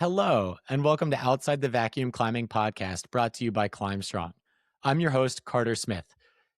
Hello, and welcome to Outside the Vacuum Climbing Podcast, brought to you by Climb Strong. I'm your host, Carter Smith.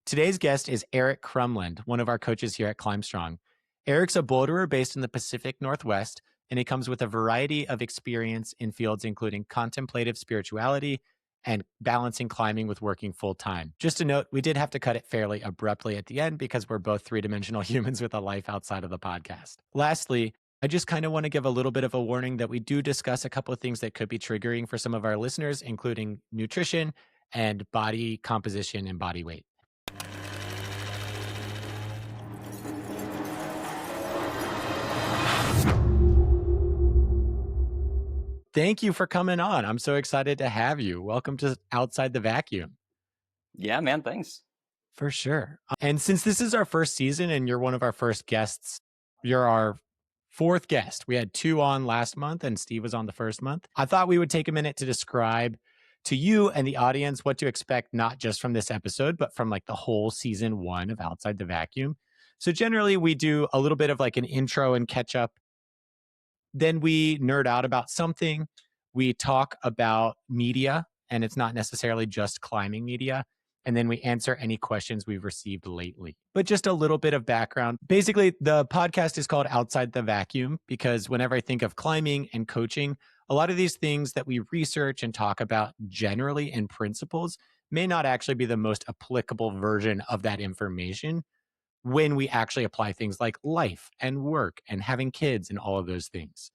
Today's guest is Eric Krumland, one of our coaches here at Climb Strong. Eric's a boulderer based in the Pacific Northwest, and he comes with a variety of experience in fields including contemplative spirituality and balancing climbing with working full time. Just a note, we did have to cut it fairly abruptly at the end because we're both three-dimensional humans with a life outside of the podcast. Lastly, I just kind of want to give a little bit of a warning that we do discuss a couple of things that could be triggering for some of our listeners, including nutrition and body composition and body weight. Thank you for coming on. I'm so excited to have you. Welcome to Outside the Vacuum. Yeah, man, thanks. For sure. And since this is our first season and you're one of our first guests, you're our fourth guest. We had two on last month and Steve was on the first month. I thought we would take a minute to describe to you and the audience what to expect, not just from this episode, but from like the whole season 1 of Outside the Vacuum. So generally we do a little bit of like an intro and catch up. Then we nerd out about something. We talk about media, and it's not necessarily just climbing media. And then we answer any questions we've received lately. But just a little bit of background. Basically, the podcast is called Outside the Vacuum because whenever I think of climbing and coaching, a lot of these things that we research and talk about generally in principles may not actually be the most applicable version of that information when we actually apply things like life and work and having kids and all of those things.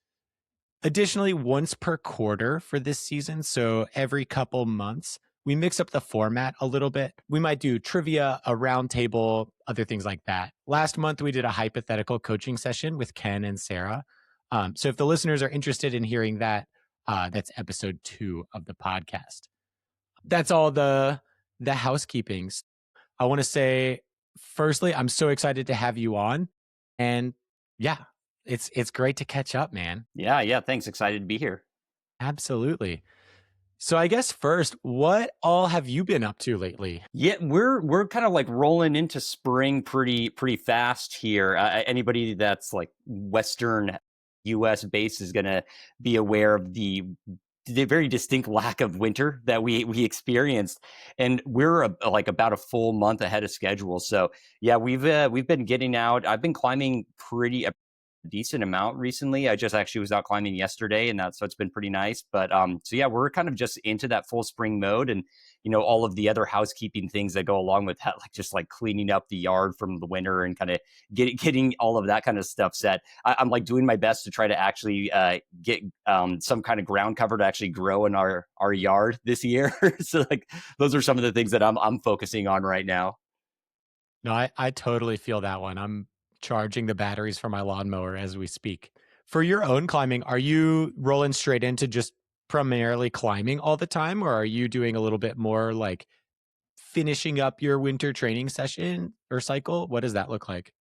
Additionally, once per quarter for this season, so every couple months, we mix up the format a little bit. We might do trivia, a round table, other things like that. Last month, we did a hypothetical coaching session with Ken and Sarah. So if the listeners are interested in hearing that, that's episode 2 of the podcast. That's all the housekeepings. I want to say, firstly, I'm so excited to have you on. And yeah, it's great to catch up, man. Yeah, thanks. Excited to be here. Absolutely. So I guess first, what all have you been up to lately? Yeah, we're kind of like rolling into spring pretty fast here. Anybody that's like Western U.S. base is going to be aware of the very distinct lack of winter that we experienced, and we're like about a full month ahead of schedule. So yeah, we've been getting out. I've been climbing a decent amount recently. I just actually was out climbing yesterday, and so it's been pretty nice. But so yeah, we're kind of just into that full spring mode, and all of the other housekeeping things that go along with that, like just like cleaning up the yard from the winter and kind of getting all of that kind of stuff set. I'm like doing my best to try to actually get some kind of ground cover to actually grow in our yard this year. So like those are some of the things that I'm focusing on right now. No, I totally feel that one. I'm charging the batteries for my lawnmower as we speak. For your own climbing, are you rolling straight into just primarily climbing all the time, or are you doing a little bit more like finishing up your winter training session or cycle? What does that look like?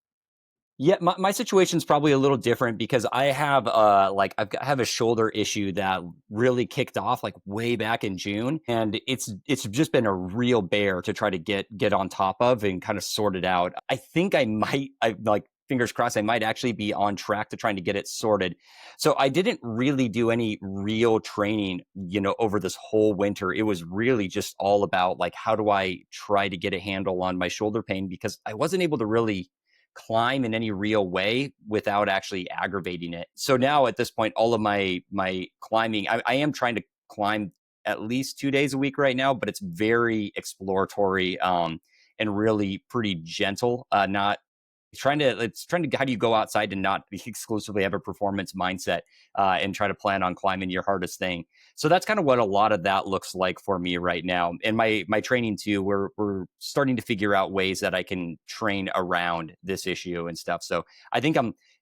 Yeah, my situation's probably a little different because I have I have a shoulder issue that really kicked off like way back in June, and it's just been a real bear to try to get on top of and kind of sort it out. I think I like fingers crossed I might actually be on track to trying to get it sorted. So I didn't really do any real training, over this whole winter. It was really just all about like how do I try to get a handle on my shoulder pain because I wasn't able to really climb in any real way without actually aggravating it. So now at this point, all of my climbing, I am trying to climb at least 2 days a week right now, but it's very exploratory and really pretty gentle. Not trying to how do you go outside and not exclusively have a performance mindset and try to plan on climbing your hardest thing. So that's kind of what a lot of that looks like for me right now. And my training too, we're starting to figure out ways that I can train around this issue and stuff. So I think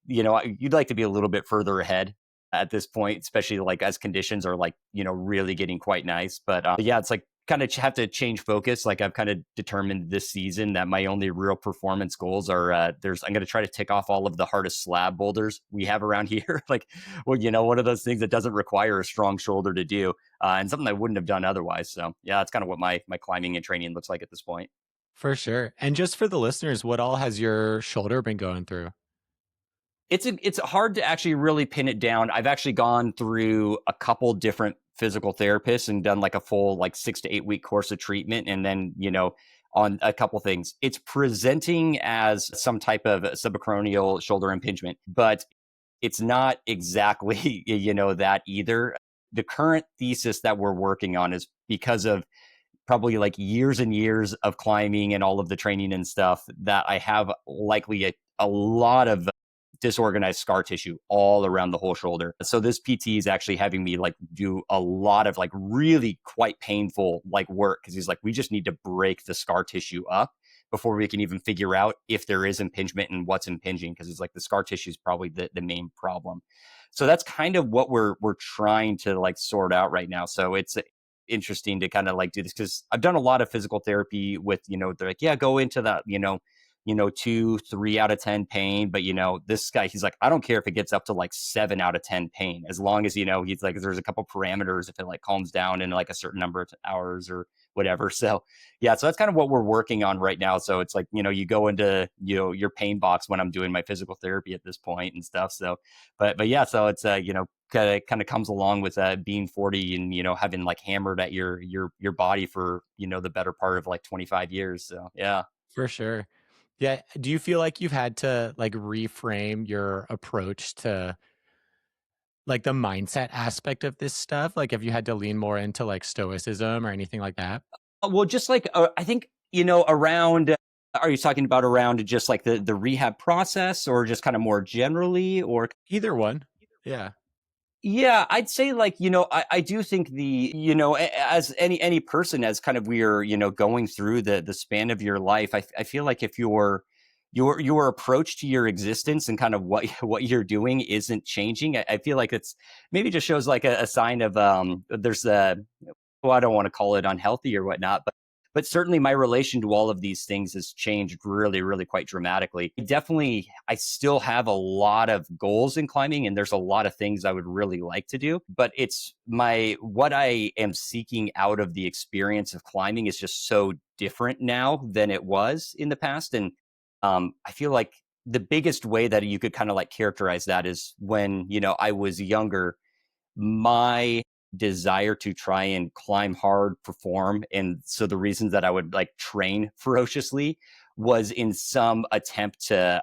you'd like to be a little bit further ahead at this point, especially like as conditions are like, really getting quite nice. But yeah, it's like kind of have to change focus. Like I've kind of determined this season that my only real performance goals are I'm going to try to tick off all of the hardest slab boulders we have around here. Like, well, one of those things that doesn't require a strong shoulder to do and something I wouldn't have done otherwise. So yeah, that's kind of what my climbing and training looks like at this point. For sure. And just for the listeners, what all has your shoulder been going through? It's hard to actually really pin it down. I've actually gone through a couple different physical therapists and done like a full like 6 to 8 week course of treatment, and then on a couple things. It's presenting as some type of subacromial shoulder impingement, but it's not exactly that either. The current thesis that we're working on is because of probably like years and years of climbing and all of the training and stuff that I have likely a lot of disorganized scar tissue all around the whole shoulder. So this PT is actually having me like do a lot of like really quite painful like work because he's like, we just need to break the scar tissue up before we can even figure out if there is impingement and what's impinging, because it's like the scar tissue is probably the main problem. So that's kind of what we're trying to like sort out right now. So it's interesting to kind of like do this because I've done a lot of physical therapy with, they're like, yeah, go into that, 2, 3 out of 10 pain. But this guy, he's like, I don't care if it gets up to like 7 out of 10 pain, as long as, he's like, there's a couple parameters if it like calms down in like a certain number of hours or whatever. So yeah, so that's kind of what we're working on right now. So it's like, you go into, your pain box when I'm doing my physical therapy at this point and stuff. So, but yeah, so it's, kind of comes along with being 40 and, having like hammered at your body for, the better part of like 25 years. So yeah. For sure. Yeah. Do you feel like you've had to like reframe your approach to like the mindset aspect of this stuff? Like, have you had to lean more into like stoicism or anything like that? Well, just like I think around. Are you talking about around just like the rehab process, or just kind of more generally, or? Either one. Yeah. Yeah, I'd say like, I do think as any person, as kind of we're, going through the span of your life, I feel like if your approach to your existence and kind of what what you're doing isn't changing, I feel like it's maybe just shows like a sign of there's a, well, I don't want to call it unhealthy or whatnot, but certainly my relation to all of these things has changed really, really quite dramatically. Definitely, I still have a lot of goals in climbing, and there's a lot of things I would really like to do. But it's what I am seeking out of the experience of climbing is just so different now than it was in the past, and I feel like the biggest way that you could kind of like characterize that is when I was younger, my desire to try and climb hard, perform. And so the reasons that I would like train ferociously was in some attempt to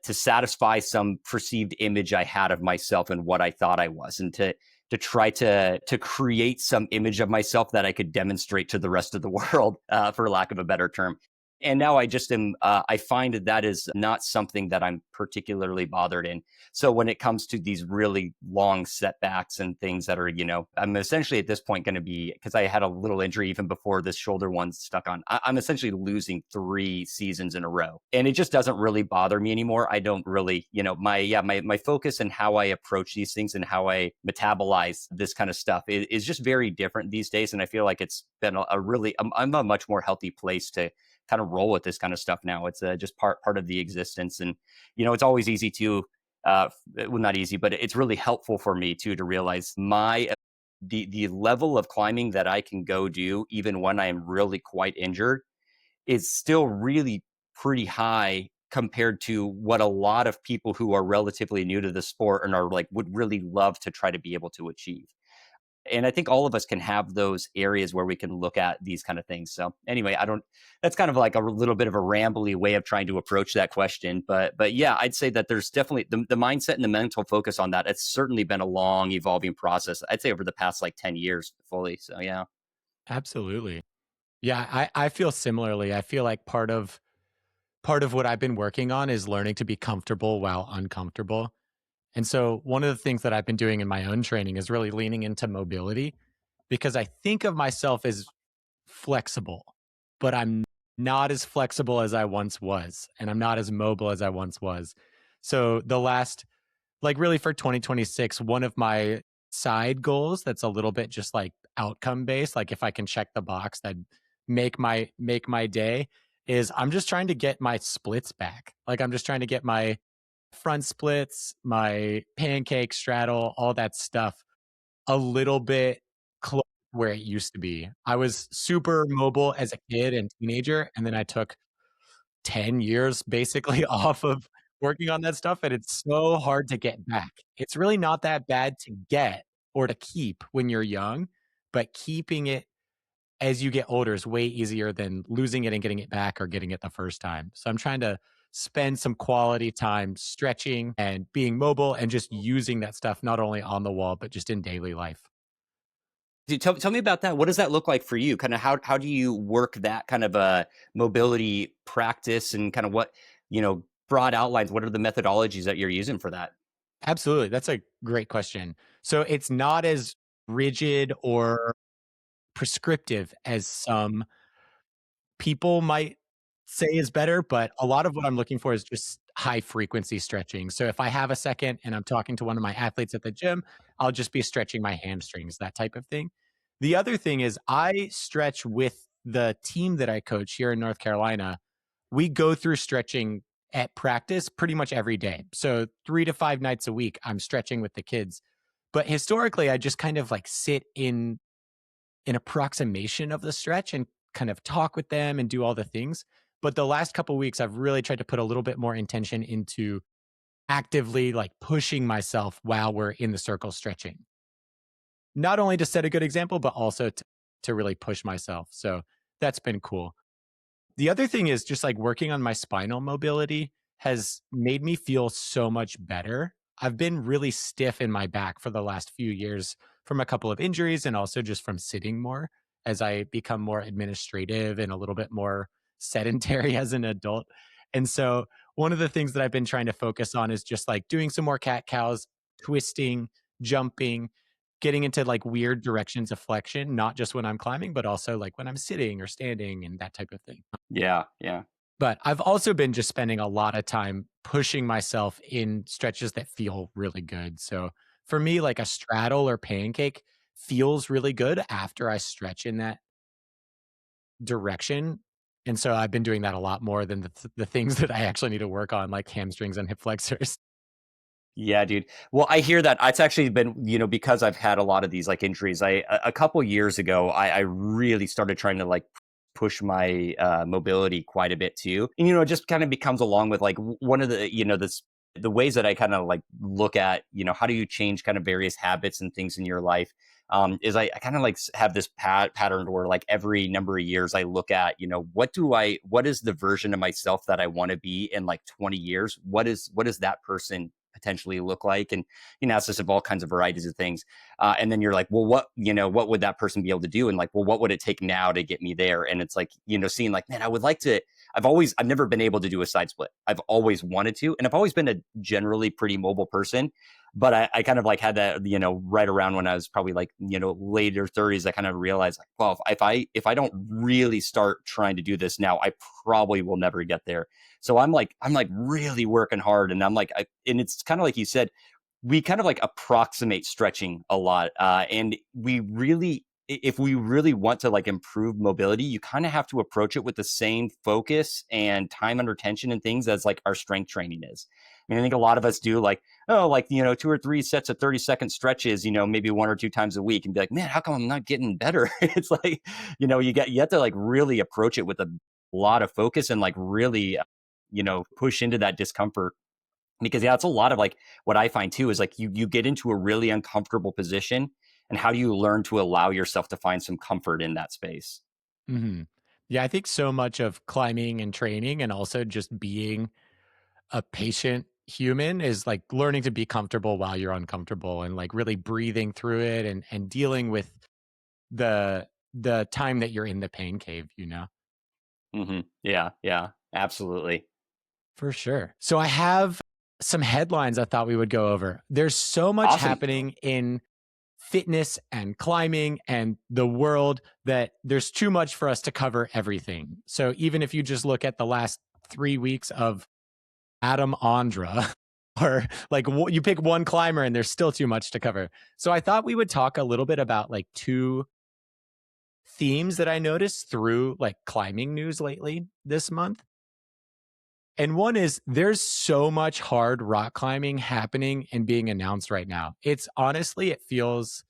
satisfy some perceived image I had of myself and what I thought I was, and to try to create some image of myself that I could demonstrate to the rest of the world, for lack of a better term. And now I just am. I find that is not something that I'm particularly bothered in. So when it comes to these really long setbacks and things that are, I'm essentially at this point going to be, because I had a little injury even before this shoulder one stuck on, I'm essentially losing 3 seasons in a row. And it just doesn't really bother me anymore. I don't really, my focus and how I approach these things and how I metabolize this kind of stuff is just very different these days. And I feel like it's been I'm a much more healthy place to kind of roll with this kind of stuff now. It's just part of the existence. And, it's always easy to, well, not easy, but it's really helpful for me too to realize the level of climbing that I can go do even when I'm really quite injured is still really pretty high compared to what a lot of people who are relatively new to the sport and are like would really love to try to be able to achieve. And I think all of us can have those areas where we can look at these kind of things. So anyway, that's kind of like a little bit of a rambly way of trying to approach that question. But yeah, I'd say that there's definitely the mindset and the mental focus on that. It's certainly been a long evolving process. I'd say over the past like 10 years fully. So yeah. Absolutely. Yeah, I feel similarly. I feel like part of what I've been working on is learning to be comfortable while uncomfortable. And so one of the things that I've been doing in my own training is really leaning into mobility because I think of myself as flexible, but I'm not as flexible as I once was, and I'm not as mobile as I once was. So the last, like really for 2026, one of my side goals that's a little bit just like outcome based, like if I can check the box that make my day is I'm just trying to get my splits back. Like I'm just trying to get my front splits, my pancake straddle, all that stuff a little bit close to where it used to be. I was super mobile as a kid and teenager, and then I took 10 years basically off of working on that stuff, and it's so hard to get back. It's really not that bad to get or to keep when you're young, but keeping it as you get older is way easier than losing it and getting it back or getting it the first time. So I'm trying to spend some quality time stretching and being mobile and just using that stuff not only on the wall, but just in daily life. Dude, tell me about that. What does that look like for you? Kind of how do you work that kind of a mobility practice and kind of what, broad outlines, what are the methodologies that you're using for that? Absolutely. That's a great question. So it's not as rigid or prescriptive as some people might say is better, but a lot of what I'm looking for is just high frequency stretching. So if I have a second and I'm talking to one of my athletes at the gym, I'll just be stretching my hamstrings, that type of thing. The other thing is I stretch with the team that I coach here in North Carolina. We go through stretching at practice pretty much every day. So 3 to 5 nights a week I'm stretching with the kids. But historically I just kind of like sit in an approximation of the stretch and kind of talk with them and do all the things. But the last couple weeks, I've really tried to put a little bit more intention into actively like pushing myself while we're in the circle stretching. Not only to set a good example, but also to really push myself. So that's been cool. The other thing is just like working on my spinal mobility has made me feel so much better. I've been really stiff in my back for the last few years from a couple of injuries and also just from sitting more as I become more administrative and a little bit more sedentary as an adult. And so one of the things that I've been trying to focus on is just like doing some more cat cows, twisting, jumping, getting into like weird directions of flexion, not just when I'm climbing, but also like when I'm sitting or standing and that type of thing. Yeah, yeah. But I've also been just spending a lot of time pushing myself in stretches that feel really good. So for me, like a straddle or pancake feels really good after I stretch in that direction. And so I've been doing that a lot more than the things that I actually need to work on, like hamstrings and hip flexors. Yeah, dude. Well, I hear that. It's actually been, because I've had a lot of these like injuries. A couple years ago, I really started trying to like push my mobility quite a bit too. And it just kind of becomes along with like one of the, the ways that I kind of like look at, how do you change kind of various habits and things in your life. Is I kind of like have this pattern where like every number of years I look at, what is the version of myself that I want to be in like 20 years? What is that person potentially look like? And, it's just of all kinds of varieties of things. And then you're like, well, what would that person be able to do? And like, well, what would it take now to get me there? And it's like, seeing like, man, I would like to, I've never been able to do a side split. I've always wanted to, and I've always been a generally pretty mobile person. But I kind of like had that, right around when I was probably like, later 30s, I kind of realized like, well, if I don't really start trying to do this now, I probably will never get there. So I'm like really working hard, and and it's kind of like you said, we kind of like approximate stretching a lot, and if we really want to like improve mobility, you kind of have to approach it with the same focus and time under tension and things as like our strength training is. I mean, I think a lot of us do like, oh, like, 2 or 3 sets of 30-second stretches, maybe 1 or 2 times a week, and be like, man, how come I'm not getting better? It's like, you have to like really approach it with a lot of focus and like really, push into that discomfort. Because yeah, it's a lot of like what I find too is like you get into a really uncomfortable position, and how do you learn to allow yourself to find some comfort in that space? Mhm. Yeah, I think so much of climbing and training and also just being a patient human is like learning to be comfortable while you're uncomfortable and like really breathing through it and dealing with the time that you're in the pain cave, you know? Yeah, yeah, absolutely. For sure. So I have some headlines I thought we would go over. There's so much Awesome. happening in fitness and climbing and the world that there's too much for us to cover everything. So even if you just look at the last 3 weeks of Adam Andra, or like you pick one climber and there's still too much to cover. So I thought we would talk a little bit about like two themes that I noticed through like climbing news lately this month. And one is there's so much hard rock climbing happening and being announced right now. It's honestly, it feels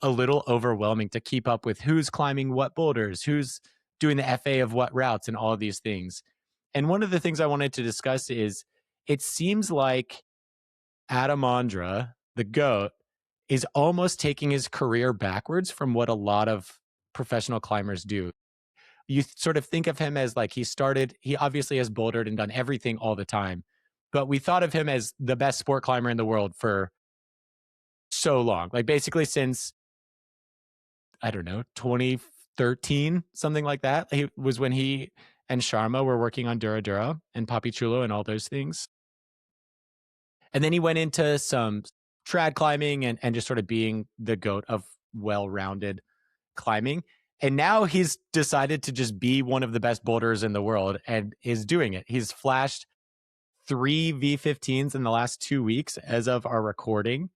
a little overwhelming to keep up with who's climbing what boulders, who's doing the FA of what routes, and all of these things. And one of the things I wanted to discuss is it seems like Adam Ondra, the GOAT, is almost taking his career backwards from what a lot of professional climbers do. You sort of think of him as like he obviously has bouldered and done everything all the time, but we thought of him as the best sport climber in the world for so long. Like basically since, I don't know, 2013, something like that. He was when he and Sharma were working on Dura Dura and Papi Chulo and all those things. And then he went into some trad climbing and just sort of being the GOAT of well-rounded climbing. And now he's decided to just be one of the best boulders in the world and is doing it. He's flashed 3 V15s in the last 2 weeks as of our recording.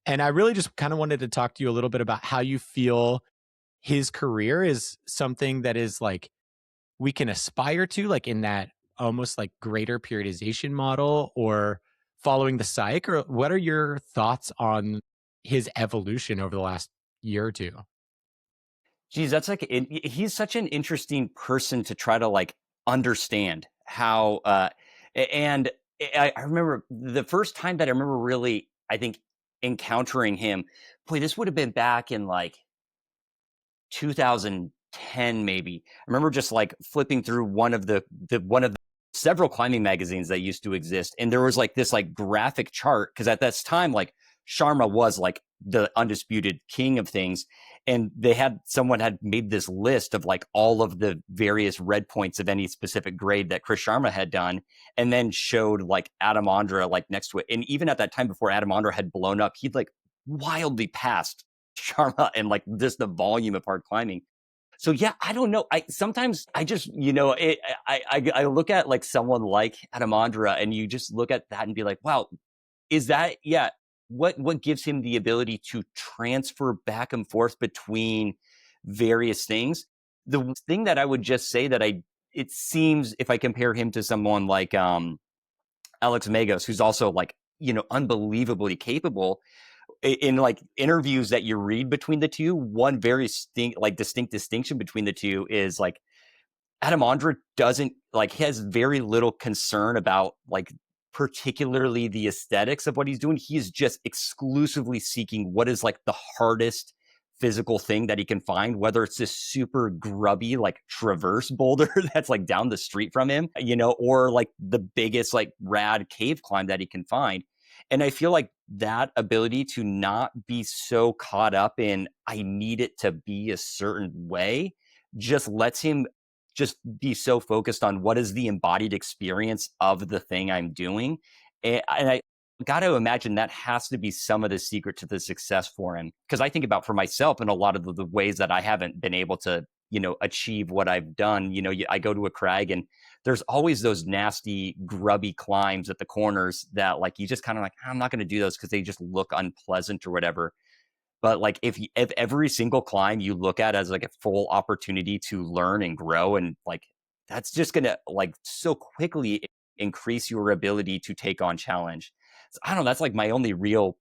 And I really just kind of wanted to talk to you a little bit about how you feel his career is something that is like we can aspire to, like in that almost like greater periodization model, or following the psych, or what are your thoughts on his evolution over the last year or two? Geez, that's like he's such an interesting person to try to like understand how. And I remember the first time that I remember really, I think, encountering him. Boy, this would have been back in like 2010 maybe. I remember just like flipping through one of the several climbing magazines that used to exist, and there was like this like graphic chart, because at this time like Sharma was like the undisputed king of things, and someone had made this list of like all of the various red points of any specific grade that Chris Sharma had done, and then showed like Adam Ondra like next to it. And even at that time, before Adam Ondra had blown up, he'd like wildly passed Sharma and like just the volume of hard climbing. So yeah, I don't know. I sometimes I just I look at like someone like Adam Ondra, and you just look at that and be like, wow, is that what gives him the ability to transfer back and forth between various things? The thing that I would just say that it seems, if I compare him to someone like Alex Magos, who's also like unbelievably capable, in like interviews that you read between the two, one very distinct distinction between the two is like Adam Ondra doesn't like has very little concern about like particularly the aesthetics of what he's doing. He is just exclusively seeking what is like the hardest physical thing that he can find, whether it's this super grubby like traverse boulder that's like down the street from him, or like the biggest like rad cave climb that he can find. And I feel like that ability to not be so caught up in I need it to be a certain way just lets him just be so focused on what is the embodied experience of the thing I'm doing. And I got to imagine that has to be some of the secret to the success for him. Because I think about for myself and a lot of the ways that I haven't been able to, achieve what I've done. I go to a crag and there's always those nasty, grubby climbs at the corners that like you just kind of like, I'm not going to do those because they just look unpleasant or whatever. But like if every single climb you look at as like a full opportunity to learn and grow, and like that's just gonna like so quickly increase your ability to take on challenge. So, I don't know. That's like my only real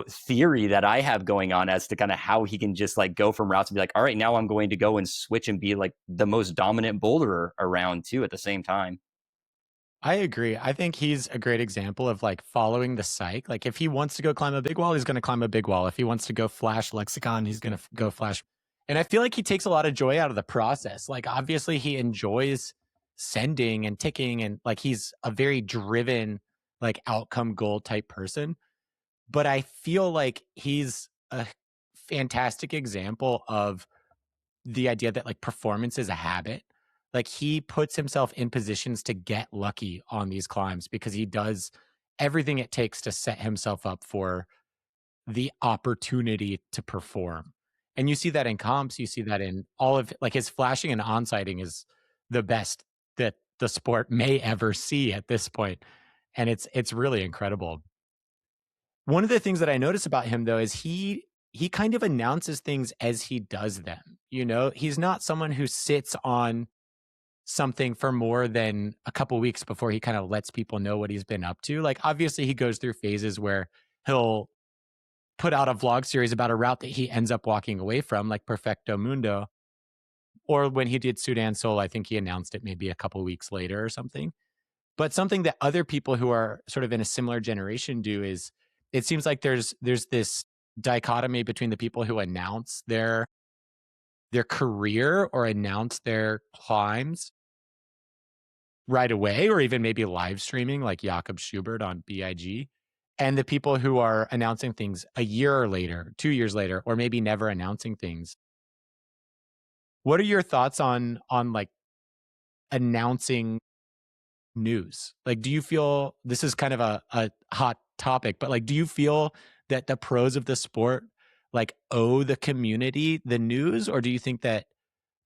theory that I have going on as to kind of how he can just like go from routes and be like, all right, now I'm going to go and switch and be like the most dominant boulderer around too at the same time. I agree. I think he's a great example of like following the psych. Like if he wants to go climb a big wall, he's going to climb a big wall. If he wants to go flash lexicon, he's going to go flash. And I feel like he takes a lot of joy out of the process. Like obviously he enjoys sending and ticking, and like he's a very driven, like outcome goal type person. But I feel like he's a fantastic example of the idea that like performance is a habit. Like he puts himself in positions to get lucky on these climbs because he does everything it takes to set himself up for the opportunity to perform. And you see that in comps, you see that in all of like his flashing and on-sighting is the best that the sport may ever see at this point. And it's really incredible. One of the things that I notice about him though is he kind of announces things as he does them. He's not someone who sits on something for more than a couple weeks before he kind of lets people know what he's been up to. Like obviously he goes through phases where he'll put out a vlog series about a route that he ends up walking away from, like Perfecto Mundo. Or when he did Sudan Soul, I think he announced it maybe a couple weeks later or something. But something that other people who are sort of in a similar generation do is it seems like there's this dichotomy between the people who announce their career or announce their climbs right away, or even maybe live streaming like Jakob Schubert on BIG, and the people who are announcing things a year later, 2 years later, or maybe never announcing things. What are your thoughts on like announcing news? Like, do you feel this is kind of a hot topic, but like, do you feel that the pros of the sport like owe the community the news, or do you think that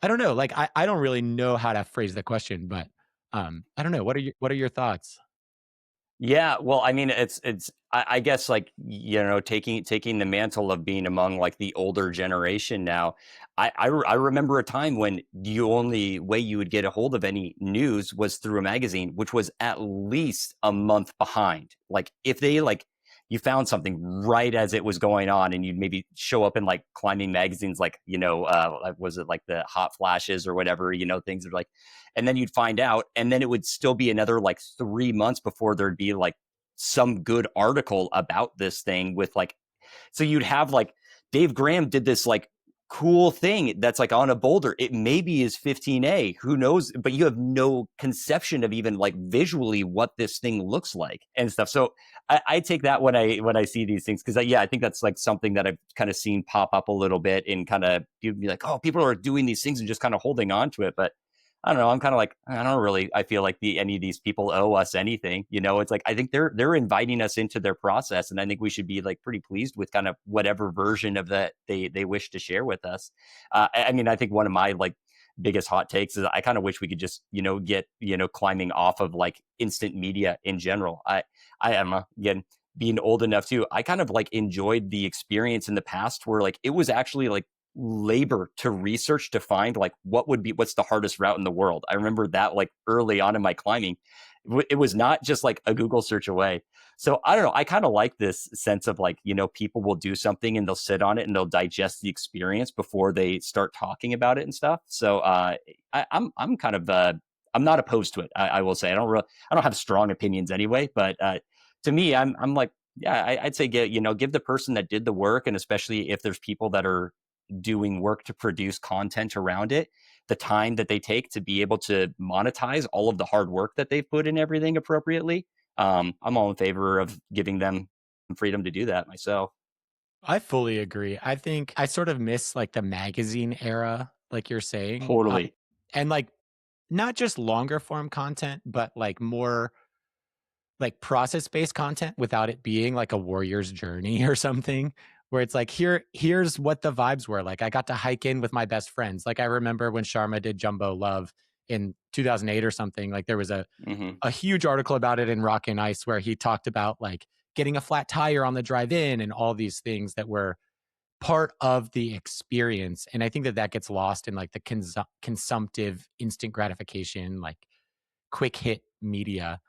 I don't know, like I don't really know how to phrase the question, but I don't know. What are your thoughts? Yeah, well, I mean, I guess like taking the mantle of being among like the older generation now. I remember a time when the only way you would get a hold of any news was through a magazine, which was at least a month behind. Like if they like you found something right as it was going on, and you'd maybe show up in like climbing magazines, like like, was it like the Hot Flashes or whatever, things are like, and then you'd find out, and then it would still be another like 3 months before there'd be like some good article about this thing with like, so you'd have like Dave Graham did this like cool thing that's like on a boulder. It maybe is 15A, who knows, but you have no conception of even like visually what this thing looks like and stuff. So I take that when I see these things, because yeah, I think that's like something that I've kind of seen pop up a little bit, and kind of you'd be like, oh, people are doing these things and just kind of holding on to it. But I don't know. I'm kind of like, I don't really. I feel like any of these people owe us anything. It's like I think they're inviting us into their process, and I think we should be like pretty pleased with kind of whatever version of that they wish to share with us. I mean, I think one of my like biggest hot takes is I kind of wish we could just get climbing off of like instant media in general. I am again being old enough too. I kind of like enjoyed the experience in the past where like it was actually like labor to research to find like what's the hardest route in the world. I remember that like early on in my climbing, it was not just like a Google search away. So I don't know. I kind of like this sense of like, people will do something and they'll sit on it and they'll digest the experience before they start talking about it and stuff. So I'm kind of I'm not opposed to it. I will say I don't have strong opinions anyway, but to me, I'm like, yeah, I'd say give the person that did the work, and especially if there's people that are doing work to produce content around it, the time that they take to be able to monetize all of the hard work that they've put in everything appropriately. I'm all in favor of giving them freedom to do that myself. I fully agree. I think I sort of miss like the magazine era, like you're saying, Totally. and like not just longer form content, but like more like process-based content without it being like a warrior's journey or something, where it's like, here's what the vibes were. Like I got to hike in with my best friends. Like I remember when Sharma did Jumbo Love in 2008 or something, like there was Hmm. a huge article about it in Rock and Ice where he talked about like getting a flat tire on the drive in and all these things that were part of the experience. And I think that that gets lost in like the consumptive instant gratification, like quick hit media.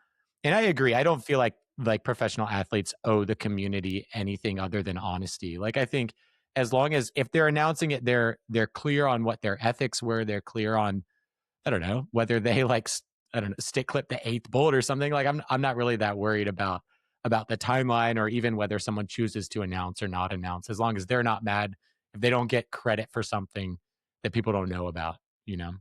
And I agree. I don't feel like professional athletes owe the community anything other than honesty. Like I think as long as if they're announcing it, they're clear on what their ethics were. They're clear on I don't know whether they like I don't know stick clip the eighth bullet or something. Like I'm not really that worried about the timeline or even whether someone chooses to announce or not announce. As long as they're not mad if they don't get credit for something that people don't know about. You know.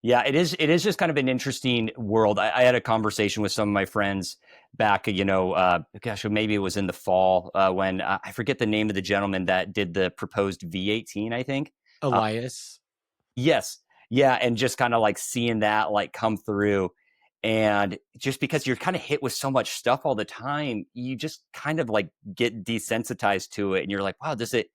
Yeah, it is. It is just kind of an interesting world. I had a conversation with some of my friends back, gosh, maybe it was in the fall when I forget the name of the gentleman that did the proposed V18, I think. Uh, Elias. Yes. Yeah, and just kind of like seeing that like come through, and just because you're kind of hit with so much stuff all the time, you just kind of like get desensitized to it, and you're like, wow, does it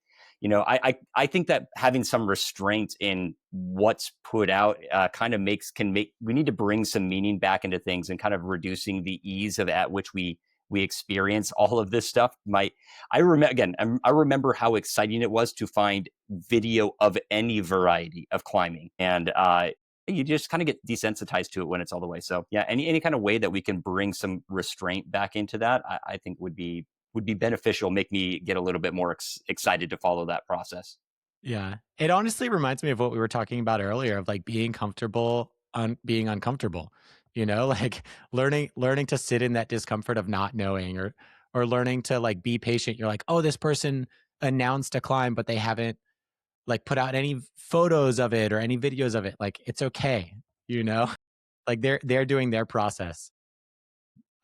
I think that having some restraint in what's put out kind of we need to bring some meaning back into things, and kind of reducing the ease of at which we experience all of this stuff. I remember again, I remember how exciting it was to find video of any variety of climbing, and you just kind of get desensitized to it when it's all the way. So yeah, any kind of way that we can bring some restraint back into that, I think would be beneficial. Make me get a little bit more excited to follow that process. Yeah. It honestly reminds me of what we were talking about earlier of like being comfortable being uncomfortable, like learning to sit in that discomfort of not knowing, or learning to like be patient. You're like, oh, this person announced a climb, but they haven't like put out any photos of it or any videos of it. Like it's okay, you know? Like they're doing their process.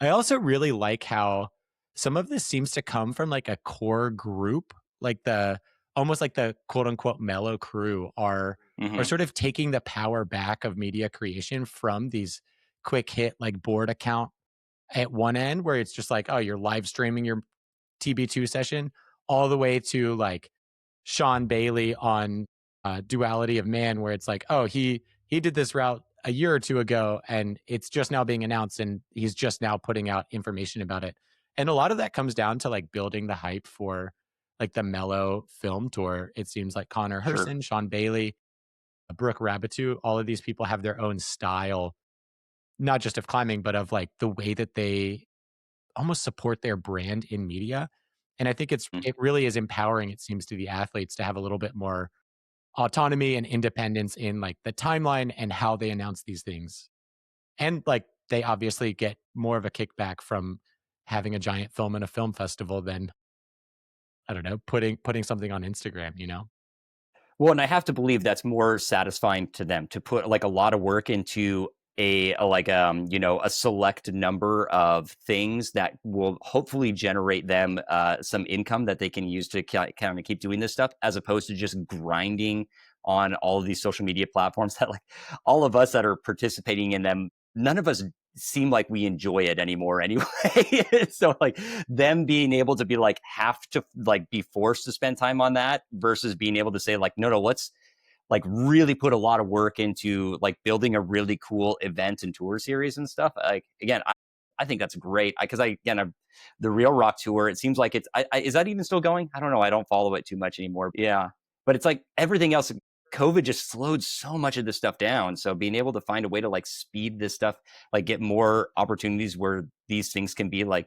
I also really like how some of this seems to come from like a core group, like the almost like the quote unquote mellow crew are Hmm. sort of taking the power back of media creation from these quick hit like board account at one end where it's just like, oh, you're live streaming your TB2 session, all the way to like Sean Bailey on Duality of Man, where it's like, oh, he did this route a year or two ago, and it's just now being announced, and he's just now putting out information about it. And a lot of that comes down to like building the hype for like the Mellow film tour. It seems like Connor Sure. Herson, Sean Bailey, Brooke Rabbittu, all of these people have their own style, not just of climbing, but of like the way that they almost support their brand in media. And I think it really is empowering, it seems, to the athletes to have a little bit more autonomy and independence in like the timeline and how they announce these things. And like they obviously get more of a kickback from having a giant film in a film festival than, I don't know, putting something on Instagram, you know? Well, and I have to believe that's more satisfying to them to put like a lot of work into a like a select number of things that will hopefully generate them some income that they can use to kind of keep doing this stuff, as opposed to just grinding on all of these social media platforms that like all of us that are participating in them, none of us seem like we enjoy it anymore anyway. So like them being able to be like have to like be forced to spend time on that versus being able to say like no, let's like really put a lot of work into like building a really cool event and tour series and stuff. Like again, I think that's great because the Real Rock Tour, it seems like is that even still going? I don't know, I don't follow it too much anymore. Yeah, but it's like everything else, COVID just slowed so much of this stuff down. So being able to find a way to like speed this stuff, like get more opportunities where these things can be like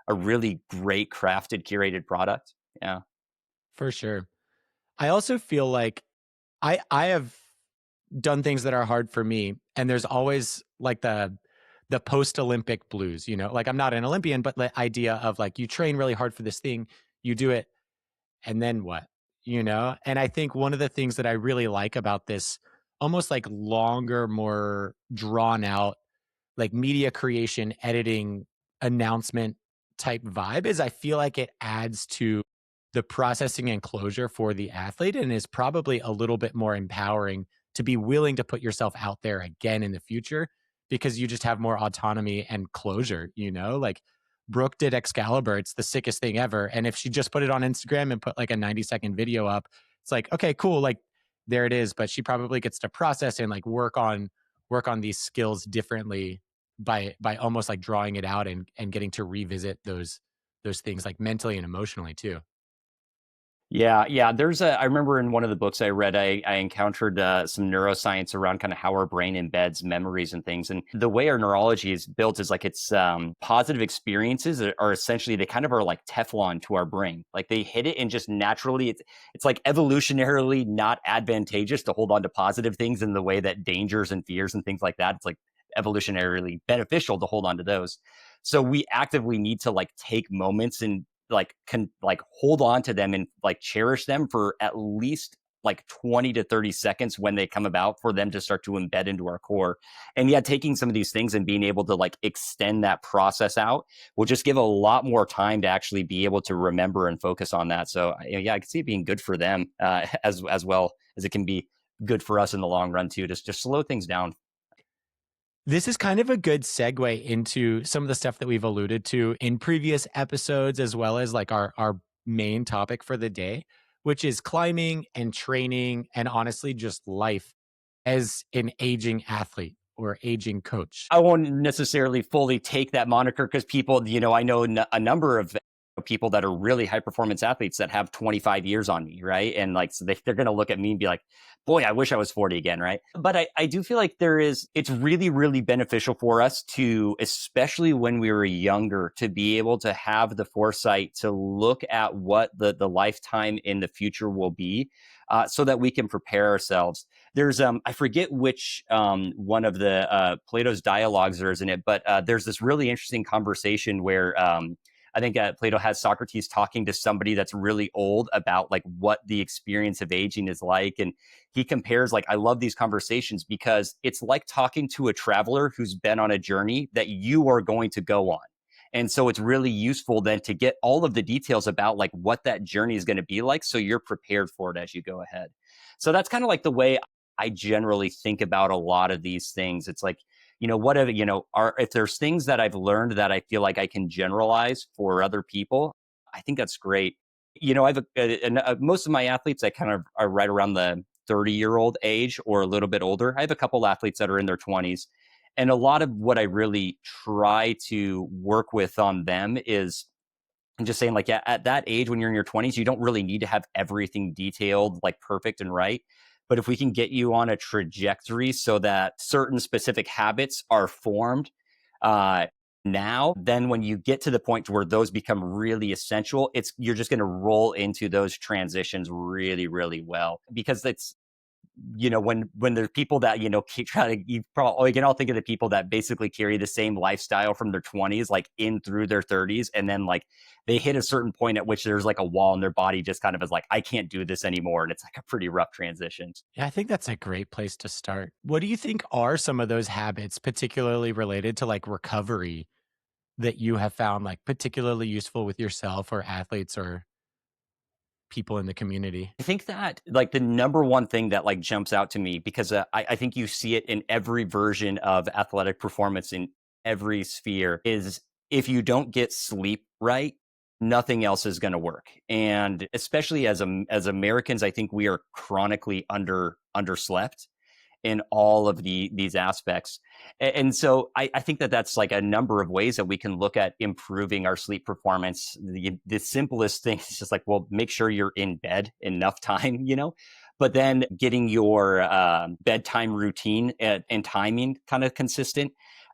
a really great crafted, curated product. Yeah. For sure. I also feel like I have done things that are hard for me, and there's always like the post Olympic blues, like I'm not an Olympian, but the idea of like you train really hard for this thing, you do it, and then what? And I think one of the things that I really like about this almost like longer, more drawn out like media creation, editing, announcement type vibe is I feel like it adds to the processing and closure for the athlete, and is probably a little bit more empowering to be willing to put yourself out there again in the future, because you just have more autonomy and closure, like Brooke did Excalibur. It's the sickest thing ever. And if she just put it on Instagram and put like a 90-second video up, it's like, okay, cool. Like there it is. But she probably gets to process and like work on these skills differently by almost like drawing it out and getting to revisit those things like mentally and emotionally too. Yeah, yeah. I remember in one of the books I read, I encountered some neuroscience around kind of how our brain embeds memories and things. And the way our neurology is built is like it's positive experiences are essentially, they kind of are like Teflon to our brain. Like they hit it and just naturally, it's like evolutionarily not advantageous to hold on to positive things in the way that dangers and fears and things like that. It's like evolutionarily beneficial to hold on to those. So we actively need to like take moments and like can like hold on to them and like cherish them for at least like 20 to 30 seconds when they come about, for them to start to embed into our core. And yeah, taking some of these things and being able to like extend that process out will just give a lot more time to actually be able to remember and focus on that. So yeah, I can see it being good for them as well as it can be good for us in the long run too, just slow things down. This is kind of a good segue into some of the stuff that we've alluded to in previous episodes, as well as like our main topic for the day, which is climbing and training and honestly just life as an aging athlete or aging coach. I won't necessarily fully take that moniker because people, I know a number of people that are really high performance athletes that have 25 years on me, right? And like, so they're going to look at me and be like, boy, I wish I was 40 again, right? But I do feel like it's really, really beneficial for us to, especially when we were younger, to be able to have the foresight to look at what the lifetime in the future will be, so that we can prepare ourselves. There's I forget which one of the Plato's dialogues there is in it, but there's this really interesting conversation where I think Plato has Socrates talking to somebody that's really old about like what the experience of aging is like. And he compares, like, I love these conversations because it's like talking to a traveler who's been on a journey that you are going to go on. And so it's really useful then to get all of the details about like what that journey is going to be like. So you're prepared for it as you go ahead. So that's kind of like the way I generally think about a lot of these things. It's like, whatever, if there's things that I've learned that I feel like I can generalize for other people, I think that's great. Most of my athletes, I kind of are right around the 30-year-old age or a little bit older. I have a couple athletes that are in their 20s. And a lot of what I really try to work with on them is I'm just saying, like, at that age, when you're in your 20s, you don't really need to have everything detailed, like perfect and right. But if we can get you on a trajectory so that certain specific habits are formed uh, now, then when you get to the point where those become really essential, you're just going to roll into those transitions really, really well because it's when there's people that keep trying to you can all think of the people that basically carry the same lifestyle from their 20s like in through their 30s, and then like they hit a certain point at which there's like a wall and their body just kind of is like, I can't do this anymore, and it's like a pretty rough transition. Yeah, I think that's a great place to start. What do you think are some of those habits, particularly related to like recovery, that you have found like particularly useful with yourself or athletes or people in the community? I think that like the number one thing that like jumps out to me, because I think you see it in every version of athletic performance in every sphere, is if you don't get sleep right, nothing else is going to work. And especially as Americans, I think we are chronically underslept in all of these aspects. And so I think that that's like a number of ways that we can look at improving our sleep performance. The simplest thing is just like, well, make sure you're in bed enough time, but then getting your bedtime routine and timing kind of consistent.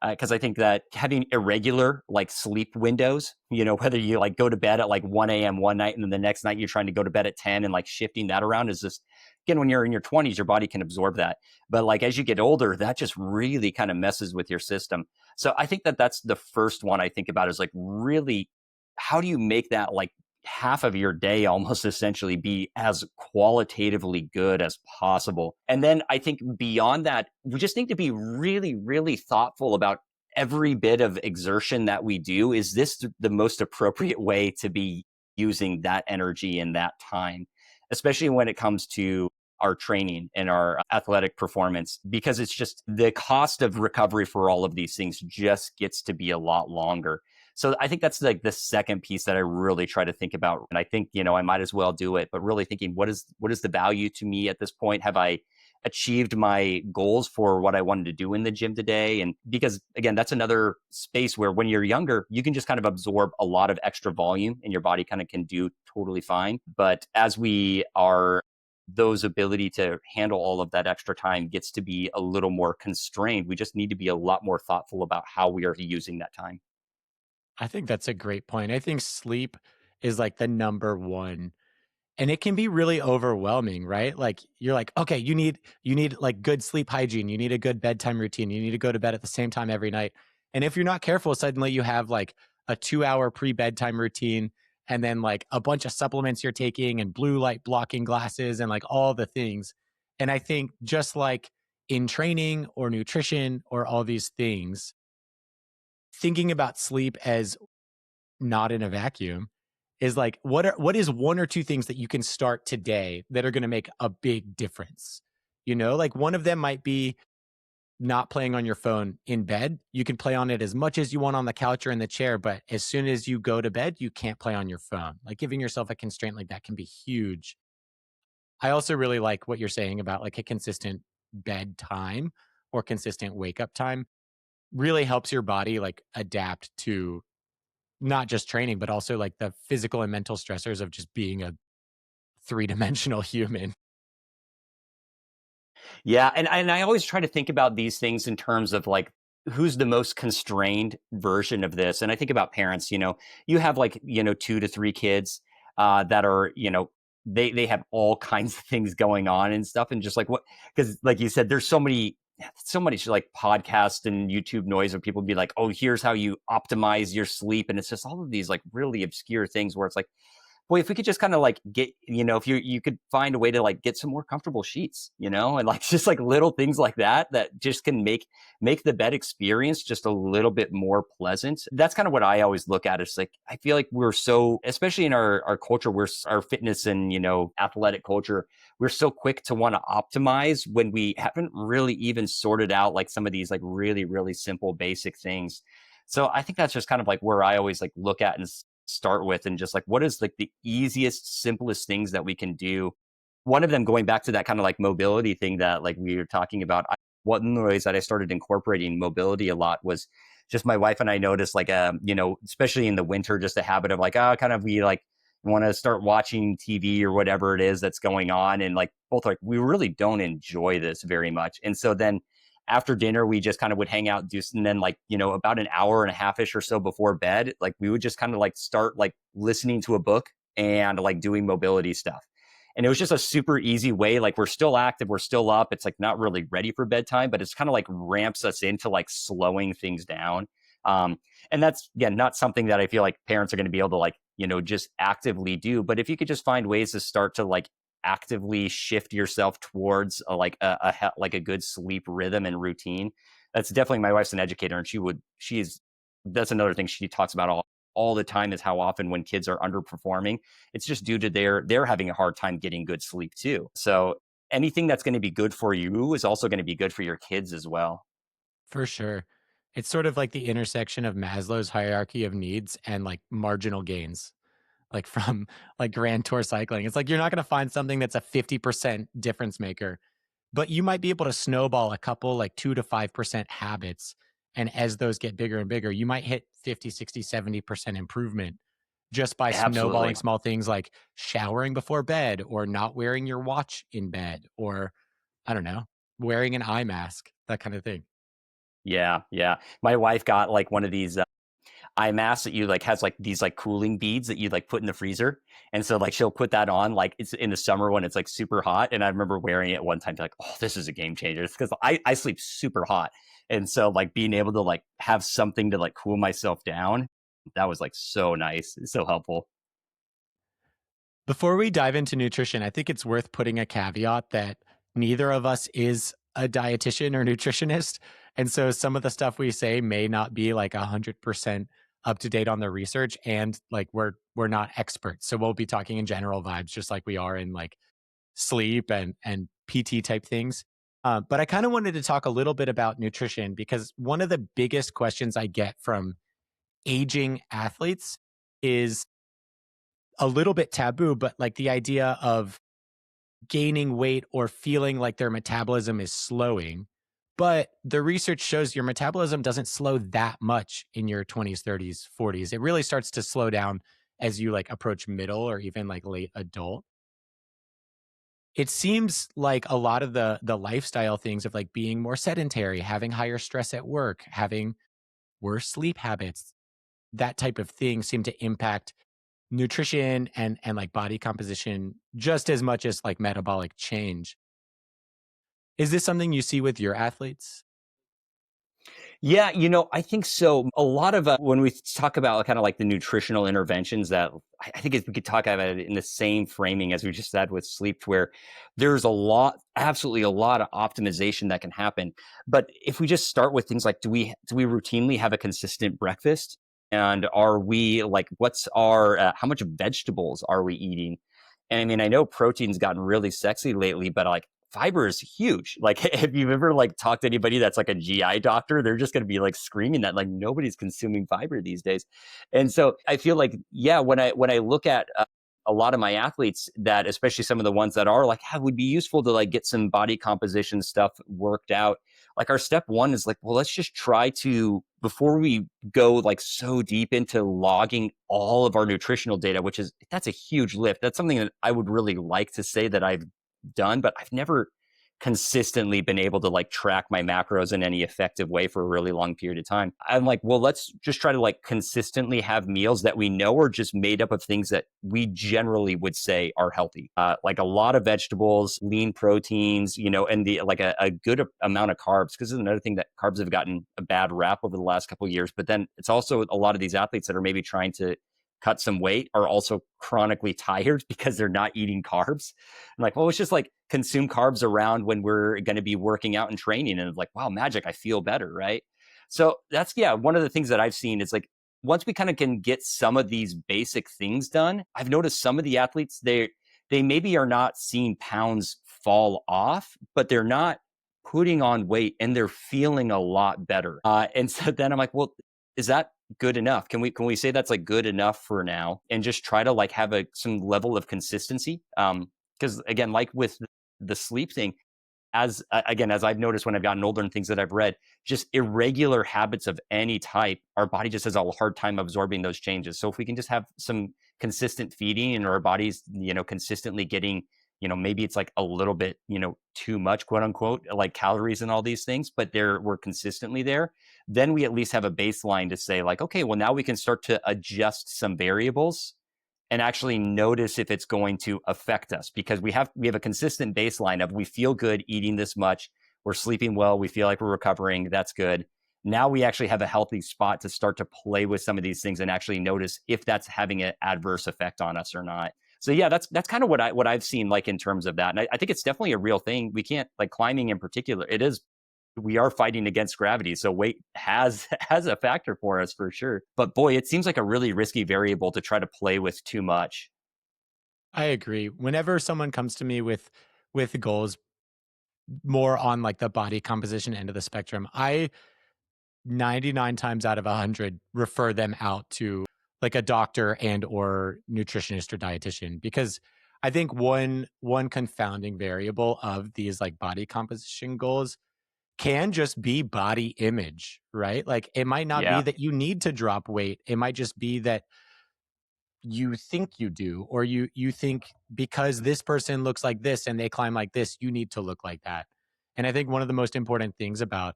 Because I think that having irregular like sleep windows, whether you like go to bed at like 1 a.m. one night and then the next night you're trying to go to bed at 10 and like shifting that around is just, again, when you're in your 20s, your body can absorb that. But like as you get older, that just really kind of messes with your system. So I think that that's the first one I think about is like, really, how do you make that like half of your day almost essentially be as qualitatively good as possible? And then I think beyond that, we just need to be really, really thoughtful about every bit of exertion that we do. Is this the most appropriate way to be using that energy and that time, especially when it comes to our training and our athletic performance, because it's just the cost of recovery for all of these things just gets to be a lot longer. So I think that's like the second piece that I really try to think about. And I think, I might as well do it, but really thinking, what is the value to me at this point? Have I achieved my goals for what I wanted to do in the gym today? And because again, that's another space where when you're younger, you can just kind of absorb a lot of extra volume and your body kind of can do totally fine. But as we are those ability to handle all of that extra time gets to be a little more constrained. We just need to be a lot more thoughtful about how we are using that time. I think that's a great point. I think sleep is like the number one. And it can be really overwhelming, right? Like you're like, okay, you need like good sleep hygiene, you need a good bedtime routine, you need to go to bed at the same time every night. And if you're not careful, suddenly you have like a 2-hour pre-bedtime routine and then like a bunch of supplements you're taking and blue light blocking glasses and like all the things. And I think just like in training or nutrition or all these things, thinking about sleep as not in a vacuum is like what is one or two things that you can start today that are going to make a big difference. Like one of them might be not playing on your phone in bed. You can play on it as much as you want on the couch or in the chair, but as soon as you go to bed you can't play on your phone. Like giving yourself a constraint like that can be huge. I also really like what you're saying about like a consistent bedtime or consistent wake up time really helps your body like adapt to not just training, but also like the physical and mental stressors of just being a three-dimensional human. Yeah, and I always try to think about these things in terms of like who's the most constrained version of this. And I think about parents, you have like, 2 to 3 kids that are, they have all kinds of things going on and stuff. And just like what, because like you said, there's so many like podcast and YouTube noise where people be like, oh, here's how you optimize your sleep. And it's just all of these like really obscure things where it's like, boy, if we could just kind of like get, if you could find a way to like get some more comfortable sheets, and like just like little things like that just can make the bed experience just a little bit more pleasant. That's kind of what I always look at. It's like I feel like we're so, especially in our culture, we're our fitness and athletic culture, we're so quick to want to optimize when we haven't really even sorted out like some of these like really, really simple basic things. So I think that's just kind of like where I always like look at and start with, and just like what is like the easiest, simplest things that we can do. One of them, going back to that kind of like mobility thing that like we were talking about, one of the ways that I started incorporating mobility a lot was just my wife and I noticed like especially in the winter, just a habit of like kind of we like want to start watching TV or whatever it is that's going on, and like both like we really don't enjoy this very much. And so then after dinner, we just kind of would hang out, and then like, about an hour and a half ish or so before bed, like we would just kind of like start like listening to a book and like doing mobility stuff. And it was just a super easy way. Like we're still active, we're still up. It's like not really ready for bedtime, but it's kind of like ramps us into like slowing things down. Um, and that's, again, not something that I feel like parents are going to be able to like, just actively do. But if you could just find ways to start to like actively shift yourself towards like a good sleep rhythm and routine. That's definitely, my wife's an educator, and she's that's another thing she talks about all the time, is how often when kids are underperforming, it's just due to they're having a hard time getting good sleep too. So anything that's going to be good for you is also going to be good for your kids as well. For sure. It's sort of like the intersection of Maslow's hierarchy of needs and like marginal gains, like from like grand tour cycling. It's like you're not going to find something that's a 50% difference maker, but you might be able to snowball a couple like 2 to 5% habits. And as those get bigger and bigger, you might hit 50, 60, 70% improvement just by snowballing Absolutely. small things like showering before bed or not wearing your watch in bed or, I don't know, wearing an eye mask, that kind of thing. Yeah, yeah. My wife got like one of these eye mask that you like has like these like cooling beads that you like put in the freezer. And so like she'll put that on like it's in the summer when it's like super hot. And I remember wearing it one time to like, oh, this is a game changer. It's because I sleep super hot. And so like being able to like have something to like cool myself down, that was like so nice. It's so helpful. Before we dive into nutrition, I think it's worth putting a caveat that neither of us is a dietitian or nutritionist. And so some of the stuff we say may not be like 100% up to date on the research, and like we're not experts. So we'll be talking in general vibes just like we are in like sleep and PT type things. But I kind of wanted to talk a little bit about nutrition because one of the biggest questions I get from aging athletes is a little bit taboo, but like the idea of gaining weight or feeling like their metabolism is slowing. But the research shows your metabolism doesn't slow that much in your 20s, 30s, 40s. It really starts to slow down as you like approach middle or even like late adult. It seems like a lot of the lifestyle things of like being more sedentary, having higher stress at work, having worse sleep habits, that type of thing seem to impact nutrition and like body composition just as much as like metabolic change. Is this something you see with your athletes? Yeah, I think so. A lot of when we talk about kind of like the nutritional interventions, that I think we could talk about it in the same framing as we just said with sleep, where there's absolutely a lot of optimization that can happen. But if we just start with things like, do we routinely have a consistent breakfast? And are we like, what's our how much vegetables are we eating? And I mean, I know protein's gotten really sexy lately, but like fiber is huge. Like, if you've ever like talked to anybody that's like a GI doctor, they're just going to be like screaming that like nobody's consuming fiber these days. And so I feel like, yeah, when I look at a lot of my athletes, that especially some of the ones that are like, would be useful to like get some body composition stuff worked out. like our step one is like, well, let's just try to, before we go like so deep into logging all of our nutritional data, which is, that's a huge lift. That's something that I would really like to say that I've done, but I've never consistently been able to like track my macros in any effective way for a really long period of time. I'm like, well, let's just try to like consistently have meals that we know are just made up of things that we generally would say are healthy. Like a lot of vegetables, lean proteins, and the like a good amount of carbs, because this is another thing that carbs have gotten a bad rap over the last couple of years. But then it's also a lot of these athletes that are maybe trying to cut some weight are also chronically tired because they're not eating carbs. I'm like, well, let's just like consume carbs around when we're going to be working out and training. And like, wow, magic, I feel better. Right. So that's, yeah, one of the things that I've seen is like, once we kind of can get some of these basic things done, I've noticed some of the athletes, they maybe are not seeing pounds fall off, but they're not putting on weight and they're feeling a lot better. And so then I'm like, well, is that good enough? Can we say that's like good enough for now and just try to like have some level of consistency? Because again, like with the sleep thing, as I've noticed when I've gotten older and things that I've read, just irregular habits of any type, our body just has a hard time absorbing those changes. So if we can just have some consistent feeding and our bodies, consistently getting, maybe it's like a little bit, too much, quote unquote, like calories and all these things, but we're consistently there, then we at least have a baseline to say like, okay, well, now we can start to adjust some variables and actually notice if it's going to affect us, because we have a consistent baseline of we feel good eating this much, we're sleeping well, we feel like we're recovering, that's good. Now we actually have a healthy spot to start to play with some of these things and actually notice if that's having an adverse effect on us or not. So yeah, that's kind of what I've seen like in terms of that. And I think it's definitely a real thing. We can't, like climbing in particular, it is, we are fighting against gravity. So weight has has a factor for us for sure. But boy, it seems like a really risky variable to try to play with too much. I agree. Whenever someone comes to me with goals more on like the body composition end of the spectrum, I 99 times out of 100 refer them out to like a doctor and or nutritionist or dietitian, because I think one confounding variable of these like body composition goals can just be body image, right? Like it might not be Yeah. that you need to drop weight. It might just be that you think you do, or you think because this person looks like this and they climb like this, you need to look like that. And I think one of the most important things about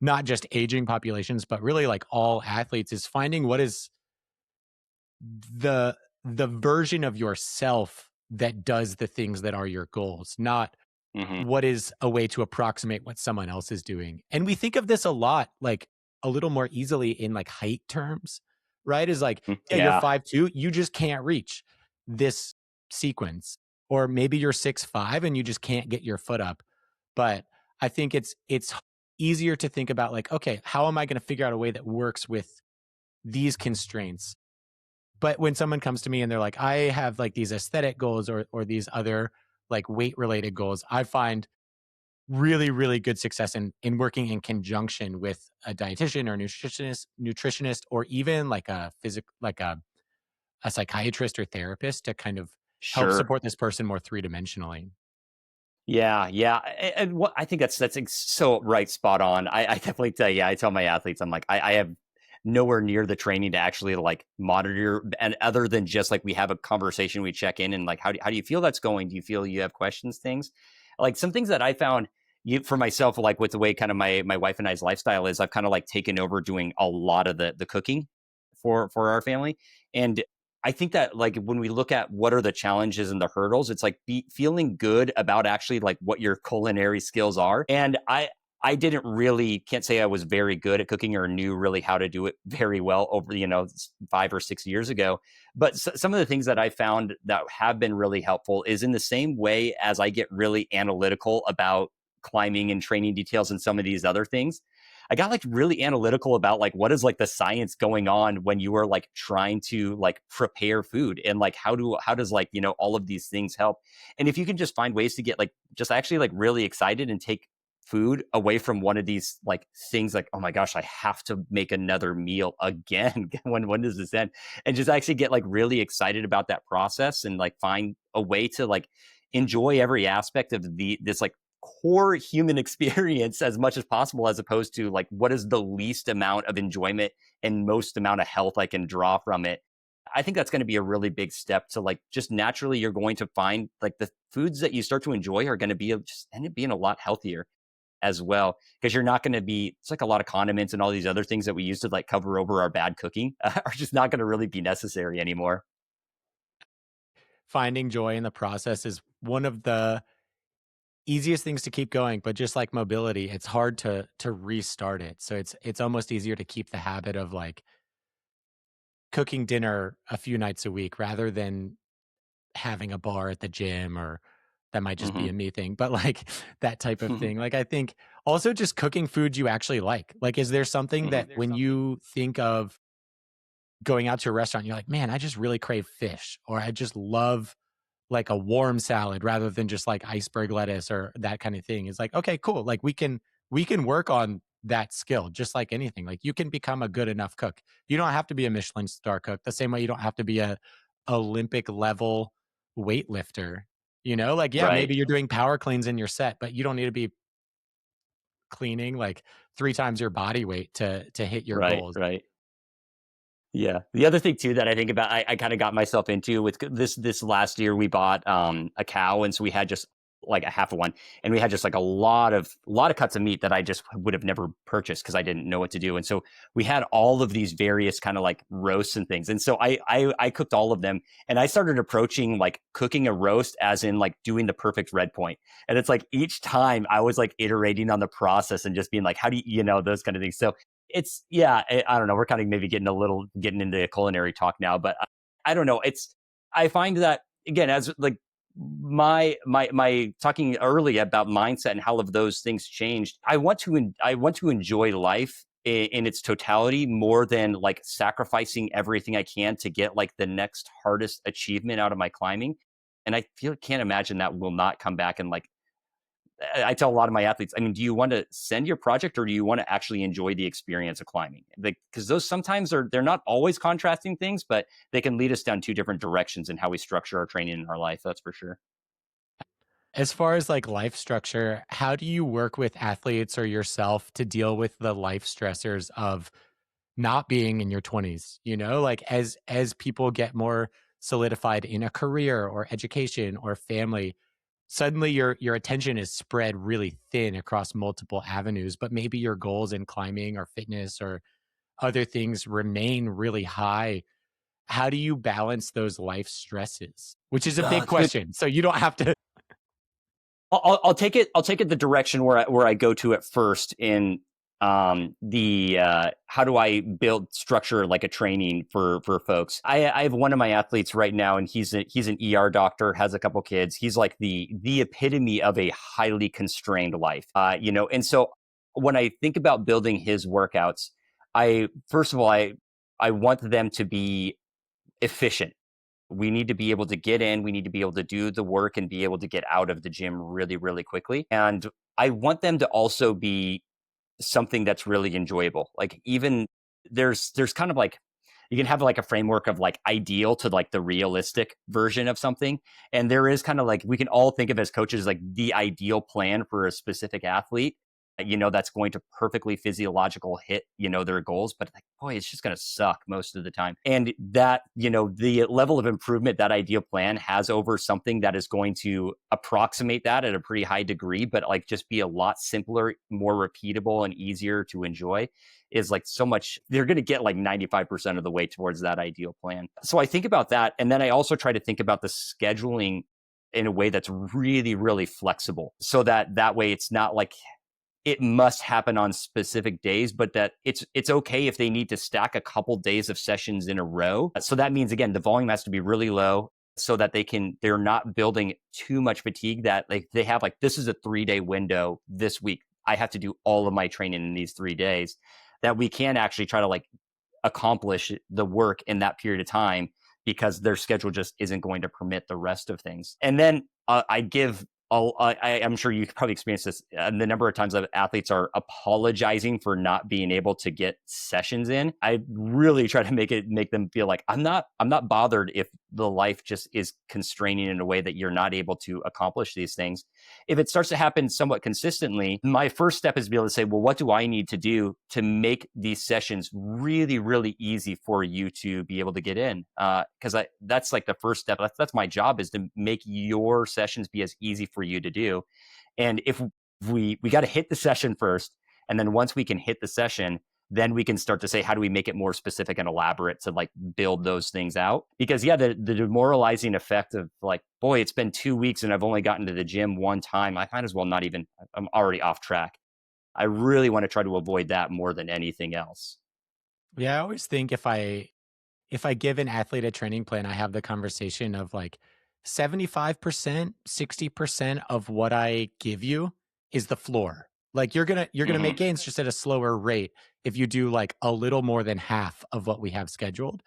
not just aging populations, but really like all athletes is finding what is the version of yourself that does the things that are your goals, not Hmm. what is a way to approximate what someone else is doing. And we think of this a lot, like a little more easily in like height terms, right? Is like, yeah, you're Yeah. 5'2", you just can't reach this sequence. Or maybe you're 6'5" and you just can't get your foot up. But I think it's easier to think about like, okay, how am I going to figure out a way that works with these constraints? But when someone comes to me and they're like, I have like these aesthetic goals or these other like weight related goals, I find really, really good success in working in conjunction with a dietitian or nutritionist, or even like a a psychiatrist or therapist to kind of help Sure. support this person more three-dimensionally. Yeah, yeah, and what I think that's so right, spot on. I definitely tell, yeah, I tell my athletes, I'm like, I have nowhere near the training to actually like monitor, and other than just like we have a conversation, we check in, and like how do you feel that's going? Do you feel you have questions? Things like some things that I found for myself, like with the way kind of my wife and I's lifestyle is, I've kind of like taken over doing a lot of the cooking for our family, and I think that like when we look at what are the challenges and the hurdles, it's like feeling good about actually like what your culinary skills are. And I didn't really, can't say I was very good at cooking or knew really how to do it very well over 5 or 6 years ago. But some of the things that I found that have been really helpful is in the same way as I get really analytical about climbing and training details and some of these other things, I got like really analytical about like what is like the science going on when you are like trying to like prepare food, and like how does like all of these things help. And if you can just find ways to get like just actually like really excited and take food away from one of these like things, like, oh my gosh, I have to make another meal again, when does this end, and just actually get like really excited about that process and like find a way to like enjoy every aspect of this like core human experience as much as possible, as opposed to like what is the least amount of enjoyment and most amount of health I can draw from it. I think that's going to be a really big step to like just naturally you're going to find like the foods that you start to enjoy are going to be just end up being a lot healthier as well, because you're not going to be, it's like a lot of condiments and all these other things that we used to like cover over our bad cooking are just not going to really be necessary anymore. Finding joy in the process is one of the easiest things to keep going, but just like mobility, it's hard to restart it. So it's almost easier to keep the habit of like cooking dinner a few nights a week rather than having a bar at the gym, or that might just be Hmm. a me thing, but like that type of thing. Like I think also just cooking food you actually like. Like is there something Hmm. that when you think of going out to a restaurant, you're like, man, I just really crave fish, or I just love like a warm salad rather than just like iceberg lettuce or that kind of thing. It's like, okay, cool. Like we can work on that skill just like anything. Like you can become a good enough cook. You don't have to be a Michelin star cook the same way you don't have to be a Olympic level weightlifter. Like yeah, Right, maybe you're doing power cleans in your set, but you don't need to be cleaning like 3 times your body weight to hit your right, goals. right. Yeah. The other thing too that I think about, I kind of got myself into with this last year, we bought a cow, and so we had just like a half of one, and we had just like a lot of cuts of meat that I just would have never purchased because I didn't know what to do. And so we had all of these various kind of like roasts and things. And so I cooked all of them, and I started approaching like cooking a roast as in like doing the perfect red point. And it's like each time I was like iterating on the process and just being like, how do you those kind of things. So it's yeah, I don't know. We're kind of maybe getting into culinary talk now, but I don't know. I find that again as like my talking early about mindset and how have those things changed. I want to enjoy life in its totality more than like sacrificing everything I can to get like the next hardest achievement out of my climbing. And I feel can't imagine that will not come back and like I tell a lot of my athletes, I mean, do you want to send your project or do you want to actually enjoy the experience of climbing? Like, because those sometimes they're not always contrasting things, but they can lead us down two different directions in how we structure our training in our life. That's for sure. As far as like life structure, how do you work with athletes or yourself to deal with the life stressors of not being in your 20s? Like as people get more solidified in a career or education or family, suddenly your attention is spread really thin across multiple avenues, but maybe your goals in climbing or fitness or other things remain really high. How do you balance those life stresses? Which is a big It's a good. question. So you don't have to. I'll take it. I'll take it the direction where I go to it first in the how do I build structure like a training for folks. I have one of my athletes right now, and he's an ER doctor, has a couple kids. He's like the epitome of a highly constrained life. And so when I think about building his workouts, I first of all I want them to be efficient. We need to be able to get in, we need to be able to do the work and be able to get out of the gym really, really quickly. And I want them to also be something that's really enjoyable. Like even there's kind of like you can have like a framework of like ideal to like the realistic version of something. And there is kind of like we can all think of as coaches like the ideal plan for a specific athlete, that's going to perfectly physiological hit, their goals. But like, boy, it's just going to suck most of the time. And that, the level of improvement that ideal plan has over something that is going to approximate that at a pretty high degree, but like just be a lot simpler, more repeatable and easier to enjoy is like so much, they're going to get like 95% of the way towards that ideal plan. So I think about that. And then I also try to think about the scheduling in a way that's really, really flexible so that way it's not like it must happen on specific days, but that it's okay if they need to stack a couple days of sessions in a row. So that means again, the volume has to be really low so that they're not building too much fatigue that like they have like this is a 3-day window this week. I have to do all of my training in these 3 days that we can actually try to like accomplish the work in that period of time because their schedule just isn't going to permit the rest of things. And then I'm sure you probably experienced this. The number of times that athletes are apologizing for not being able to get sessions in. I really try to make them feel like I'm not bothered if the life just is constraining in a way that you're not able to accomplish these things. If it starts to happen somewhat consistently, my first step is to be able to say, well, what do I need to do to make these sessions really, really easy for you to be able to get in? Because that's like the first step. That's my job, is to make your sessions be as easy for you to do. And if we got to hit the session first, and then once we can hit the session, then we can start to say, how do we make it more specific and elaborate to like build those things out? Because yeah, the demoralizing effect of like, boy, it's been 2 weeks and I've only gotten to the gym one time. I might as well not even, I'm already off track. I really want to try to avoid that more than anything else. Yeah, I always think if I give an athlete a training plan, I have the conversation of like 75%, 60% of what I give you is the floor. Like you're gonna make Hmm. gains just at a slower rate if you do like a little more than half of what we have scheduled.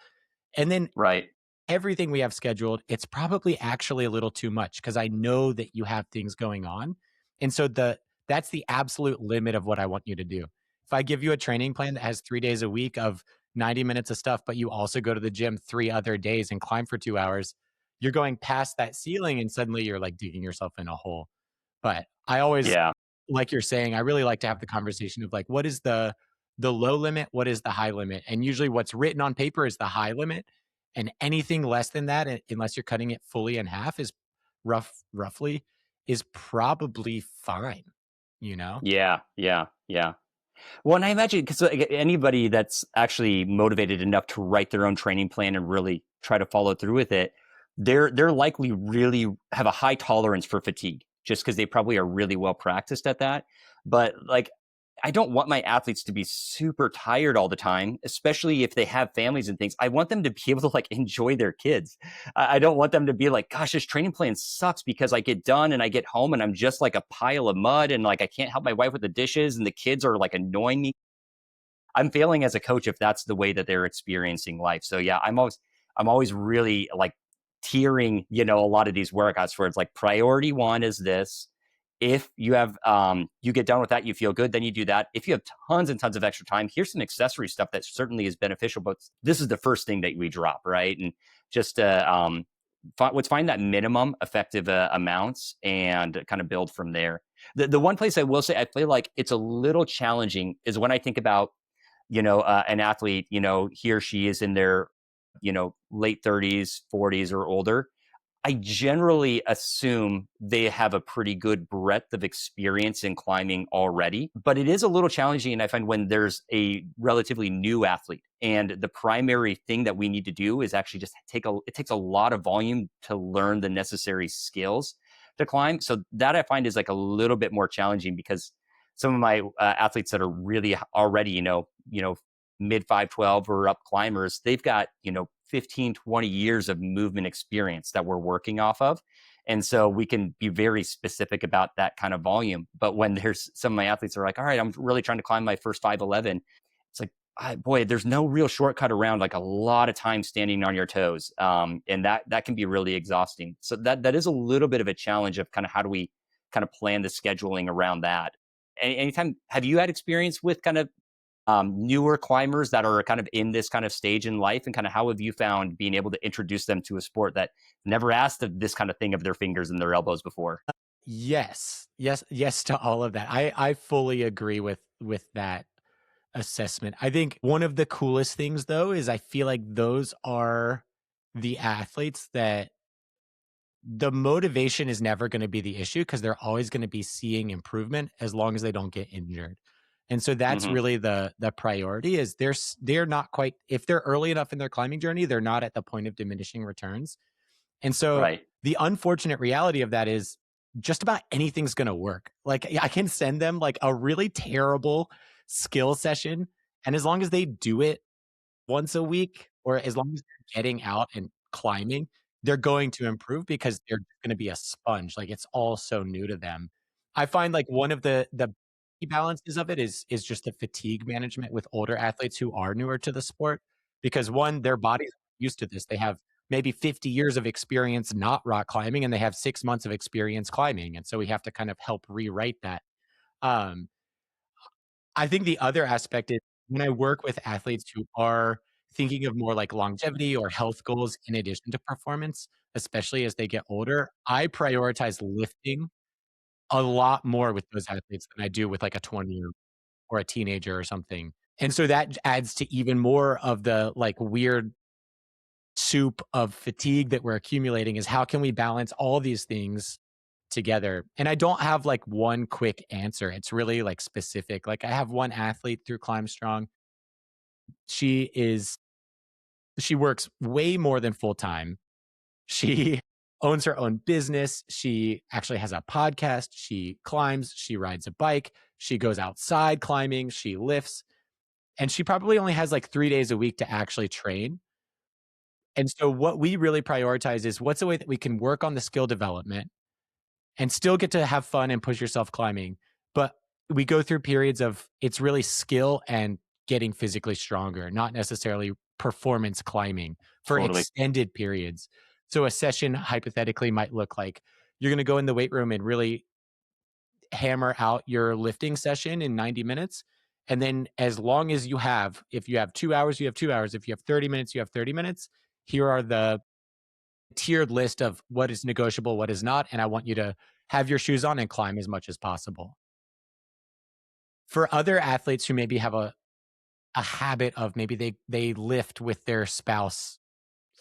And then Right. everything we have scheduled, it's probably actually a little too much because I know that you have things going on. And so that's the absolute limit of what I want you to do. If I give you a training plan that has 3 days a week of 90 minutes of stuff, but you also go to the gym 3 other days and climb for 2 hours, you're going past that ceiling and suddenly you're like digging yourself in a hole. But I always, Yeah. like you're saying, I really like to have the conversation of like, what is the low limit? What is the high limit? And usually what's written on paper is the high limit. And anything less than that, unless you're cutting it fully in half, is roughly is probably fine, you know? Yeah. Yeah. Yeah. Well, and I imagine because anybody that's actually motivated enough to write their own training plan and really try to follow through with it, they're likely really have a high tolerance for fatigue, just because they probably are really well practiced at that. But like, I don't want my athletes to be super tired all the time, especially if they have families and things. I want them to be able to like enjoy their kids. I don't want them to be like, gosh, this training plan sucks because I get done and I get home and I'm just like a pile of mud and like I can't help my wife with the dishes and the kids are like annoying me. I'm failing as a coach if that's the way that they're experiencing life. So yeah, I'm always really like tiering, a lot of these workouts where it's like priority one is this. If you have you get done with that, you feel good, then you do that. If you have tons and tons of extra time, here's some accessory stuff that certainly is beneficial, but this is the first thing that we drop, right? And just let's find that minimum effective amounts and kind of build from there. The one place I will say I feel like it's a little challenging is when I think about an athlete, he or she is in their, late 30s, 40s, or older. I generally assume they have a pretty good breadth of experience in climbing already, but it is a little challenging. And I find when there's a relatively new athlete, and the primary thing that we need to do is actually just it takes a lot of volume to learn the necessary skills to climb. So that I find is like a little bit more challenging because some of my athletes that are really already, mid 512 or up climbers, they've got, 15, 20 years of movement experience that we're working off of. And so we can be very specific about that kind of volume. But when there's some of my athletes are like, all right, I'm really trying to climb my first 511, it's like, boy, there's no real shortcut around like a lot of time standing on your toes. And that can be really exhausting. So that is a little bit of a challenge of kind of how do we kind of plan the scheduling around that. Anytime, have you had experience with kind of newer climbers that are kind of in this kind of stage in life, and kind of how have you found being able to introduce them to a sport that never asked of this kind of thing of their fingers and their elbows before? Yes. Yes, yes to all of that. I fully agree with that assessment. I think one of the coolest things though is I feel like those are the athletes that the motivation is never going to be the issue because they're always going to be seeing improvement as long as they don't get injured. And so that's Hmm. really the priority is they're not quite, if they're early enough in their climbing journey, they're not at the point of diminishing returns. And so Right. the unfortunate reality of that is just about anything's going to work. Like I can send them like a really terrible skill session, and as long as they do it once a week, or as long as they're getting out and climbing, they're going to improve because they're gonna be a sponge, like, it's all so new to them. I find, like, one of the key balances of it is just the fatigue management with older athletes who are newer to the sport, because 1, their bodies are used to this. They have maybe 50 years of experience not rock climbing, and they have 6 months of experience climbing, and so we have to kind of help rewrite that. Um, I think the other aspect is when I work with athletes who are thinking of more like longevity or health goals in addition to performance, especially as they get older, I prioritize lifting a lot more with those athletes than I do with like a 20 or a teenager or something. And so that adds to even more of the like weird soup of fatigue that we're accumulating is how can we balance all these things together? And I don't have like one quick answer. It's really like specific. Like I have one athlete through Climb Strong. She is she works way more than full time. She owns her own business. She actually has a podcast. She climbs, she rides a bike, she goes outside climbing, she lifts, and she probably only has like 3 days a week to actually train. And so what we really prioritize is what's a way that we can work on the skill development and still get to have fun and push yourself climbing. But we go through periods of it's really skill and getting physically stronger, not necessarily performance climbing for Totally. extended periods. So a session hypothetically might look like you're going to go in the weight room and really hammer out your lifting session in 90 minutes. And then as long as you have, if you have 2 hours, you have 2 hours. If you have 30 minutes, you have 30 minutes. Here are the tiered list of what is negotiable, what is not, and I want you to have your shoes on and climb as much as possible. For other athletes who maybe have a habit of maybe they lift with their spouse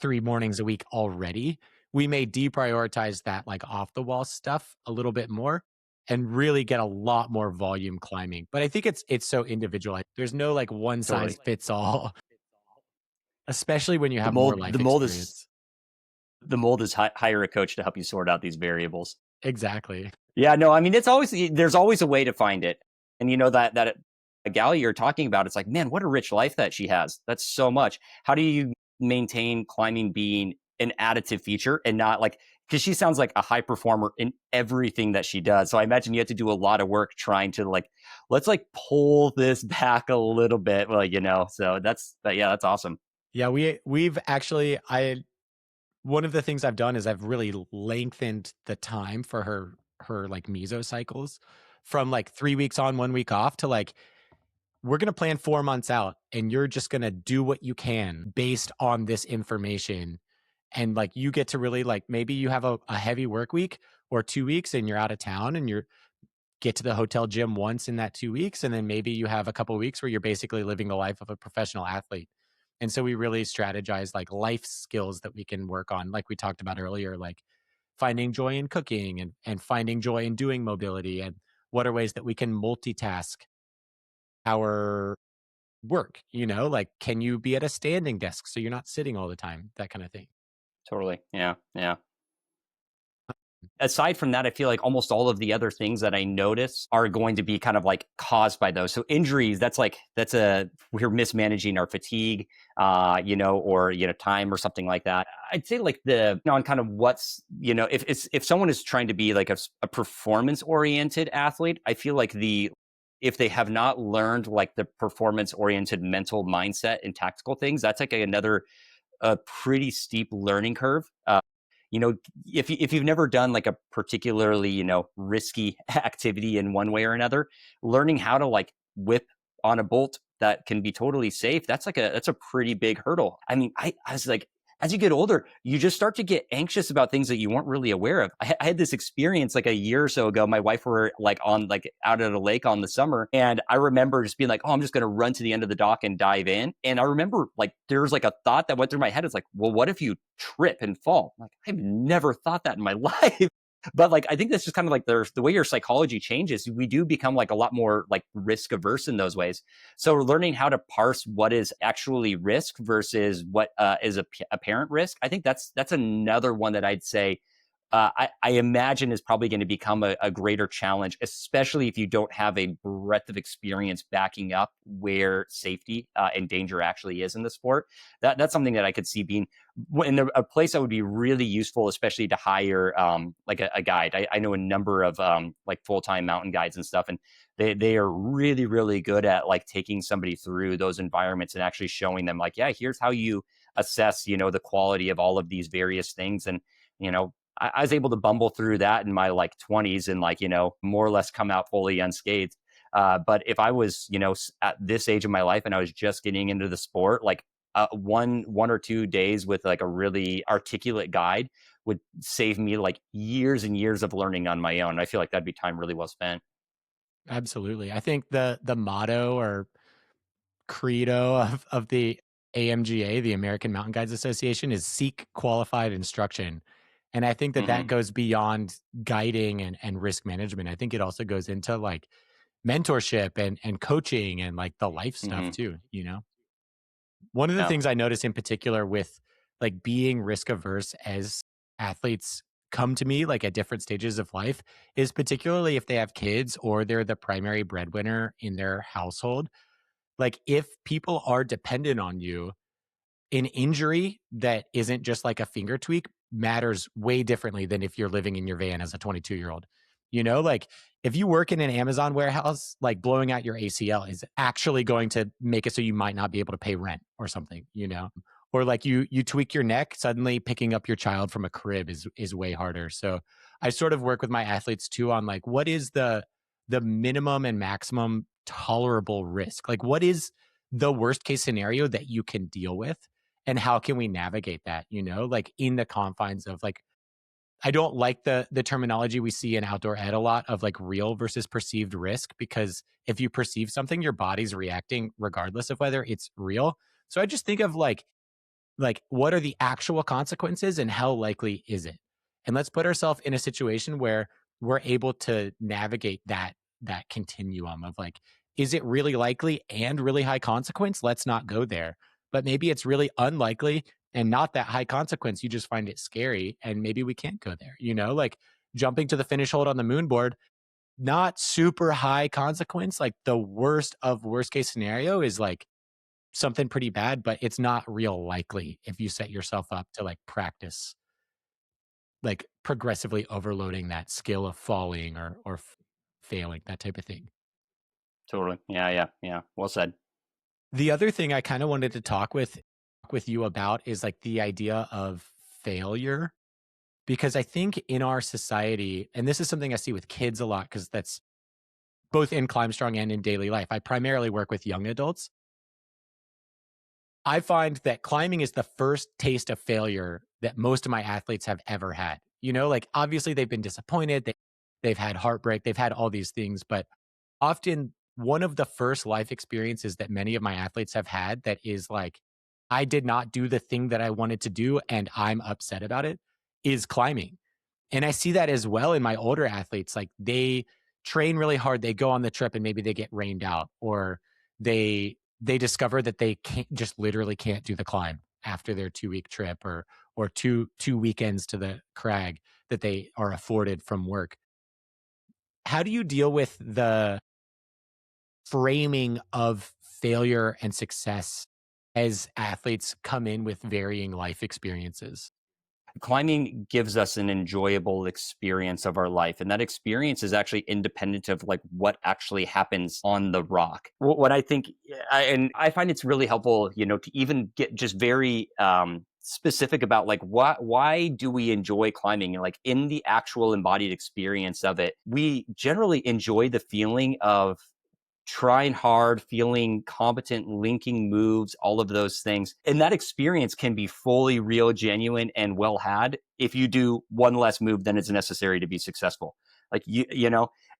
3 mornings a week already, we may deprioritize that like off the wall stuff a little bit more and really get a lot more volume climbing. But I think it's so individualized. There's no like one size Totally. fits all, especially when you The have more mold, the life mold is experience. the mold is hire a coach to help you sort out these variables. Exactly. Yeah, no, I mean, it's always there's always a way to find it. And you know that a gal you're talking about, it's like, man, what a rich life that she has. That's so much. How do you maintain climbing being an additive feature and not like because she sounds like a high performer in everything that she does. So I imagine you have to do a lot of work trying to like, let's like pull this back a little bit, like, you know. So that's awesome. Yeah, we've actually I one of the things I've done is I've really lengthened the time for her like mesocycles from like 3 weeks on, 1 week off to like we're going to plan 4 months out and you're just going to do what you can based on this information and like you get to really like maybe you have a heavy work week or 2 weeks and you're out of town and you're get to the hotel gym once in that 2 weeks and then maybe you have a couple of weeks where you're basically living the life of a professional athlete. And so we really strategize like life skills that we can work on like we talked about earlier like finding joy in cooking and finding joy in doing mobility and what are ways that we can multitask our work, like can you be at a standing desk so you're not sitting all the time, that kind of thing. Totally. Yeah. Yeah. Aside from that, I feel like almost all of the other things that I notice are going to be kind of like caused by those. So injuries, we're mismanaging our fatigue, or time or something like that. I'd say like on kind of what's if someone is trying to be like a performance oriented athlete, I feel like if they have not learned like the performance oriented mental mindset and tactical things, that's like another a pretty steep learning curve. You know, if you've never done like a particularly, risky activity in one way or another, learning how to like whip on a bolt that can be totally safe, that's a pretty big hurdle. I mean, I was like, as you get older, you just start to get anxious about things that you weren't really aware of. I had this experience like a year or so ago. My wife were like on like out at a lake on the summer, and I remember just being like, "Oh, I'm just going to run to the end of the dock and dive in." And I remember like there was like a thought that went through my head. It's like, well, what if you trip and fall? I'm like, I've never thought that in my life. But like, I think that's just kind of like the way your psychology changes. We do become like a lot more like risk averse in those ways. So learning how to parse what is actually risk versus what is apparent risk, I think that's another one that I'd say I imagine is probably going to become a greater challenge, especially if you don't have a breadth of experience backing up where safety and danger actually is in the sport. That's something that I could see being in a place that would be really useful, especially to hire like a guide. I know a number of like full-time mountain guides and stuff, and they are really, really good at like taking somebody through those environments and actually showing them like, yeah, here's how you assess, the quality of all of these various things. And, I was able to bumble through that in my like 20s and like, more or less come out fully unscathed. But if I was, at this age of my life and I was just getting into the sport, like one or 2 days with like a really articulate guide would save me like years and years of learning on my own. I feel like that'd be time really well spent. Absolutely. I think the motto or credo of the AMGA, the American Mountain Guides Association, is seek qualified instruction. And I think that that Hmm. goes beyond guiding and risk management. I think it also goes into like mentorship and coaching and like the life stuff Hmm. too, you know? One of the Yeah. things I notice in particular with like being risk averse as athletes come to me like at different stages of life is particularly if they have kids or they're the primary breadwinner in their household. Like if people are dependent on you, an injury that isn't just like a finger tweak matters way differently than if you're living in your van as a 22-year-old. You know, like if you work in an Amazon warehouse, like blowing out your ACL is actually going to make it so you might not be able to pay rent or something, you know? Or like you tweak your neck, suddenly picking up your child from a crib is way harder. So I sort of work with my athletes too on like what is the minimum and maximum tolerable risk? Like what is the worst case scenario that you can deal with? And how can we navigate that, you know, like in the confines of like I don't like the terminology we see in outdoor ed a lot of like real versus perceived risk, because if you perceive something your body's reacting regardless of whether it's real. So I just think of like what are the actual consequences and how likely is it, and let's put ourselves in a situation where we're able to navigate that continuum of like, is it really likely and really high consequence? Let's not go there. But maybe it's really unlikely and not that high consequence, you just find it scary and maybe we can't go there, you know, like jumping to the finish hold on the moon board, not super high consequence. Like the worst of worst case scenario is like something pretty bad, but it's not real likely if you set yourself up to like practice, like progressively overloading that skill of falling or failing, that type of thing. Totally. Yeah. Yeah. Yeah. Well said. The other thing I kind of wanted to talk with you about is like the idea of failure, because I think in our society, and this is something I see with kids a lot because that's both in Climb Strong and in daily life. I primarily work with young adults. I find that climbing is the first taste of failure that most of my athletes have ever had. You know, like obviously they've been disappointed, they've had heartbreak, they've had all these things, but often one of the first life experiences that many of my athletes have had that is like, I did not do the thing that I wanted to do and I'm upset about it, is climbing. And I see that as well in my older athletes. Like they train really hard, they go on the trip and maybe they get rained out, or they discover that they can't, just literally can't do the climb after their 2 week trip, or two weekends to the crag that they are afforded from work. How do you deal with the framing of failure and success as athletes come in with varying life experiences? Climbing gives us an enjoyable experience of our life, and that experience is actually independent of like what actually happens on the rock. What I think, and I find it's really helpful, to even get just very specific about like why do we enjoy climbing, and like in the actual embodied experience of it, we generally enjoy the feeling of trying hard, feeling competent, linking moves, all of those things. And that experience can be fully real, genuine, and well had if you do one less move than is necessary to be successful. Like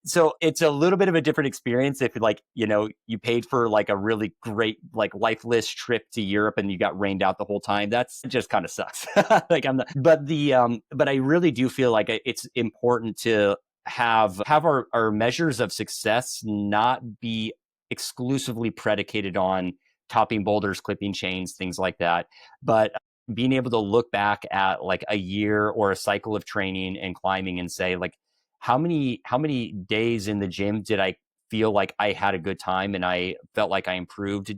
so it's a little bit of a different experience if like, you paid for like a really great, like lifeless trip to Europe and you got rained out the whole time. That's just kind of sucks. Like I'm not, but I really do feel like it's important to have our measures of success not be exclusively predicated on topping boulders, clipping chains, things like that, but being able to look back at like a year or a cycle of training and climbing and say like how many days in the gym did I feel like I had a good time and I felt like I improved?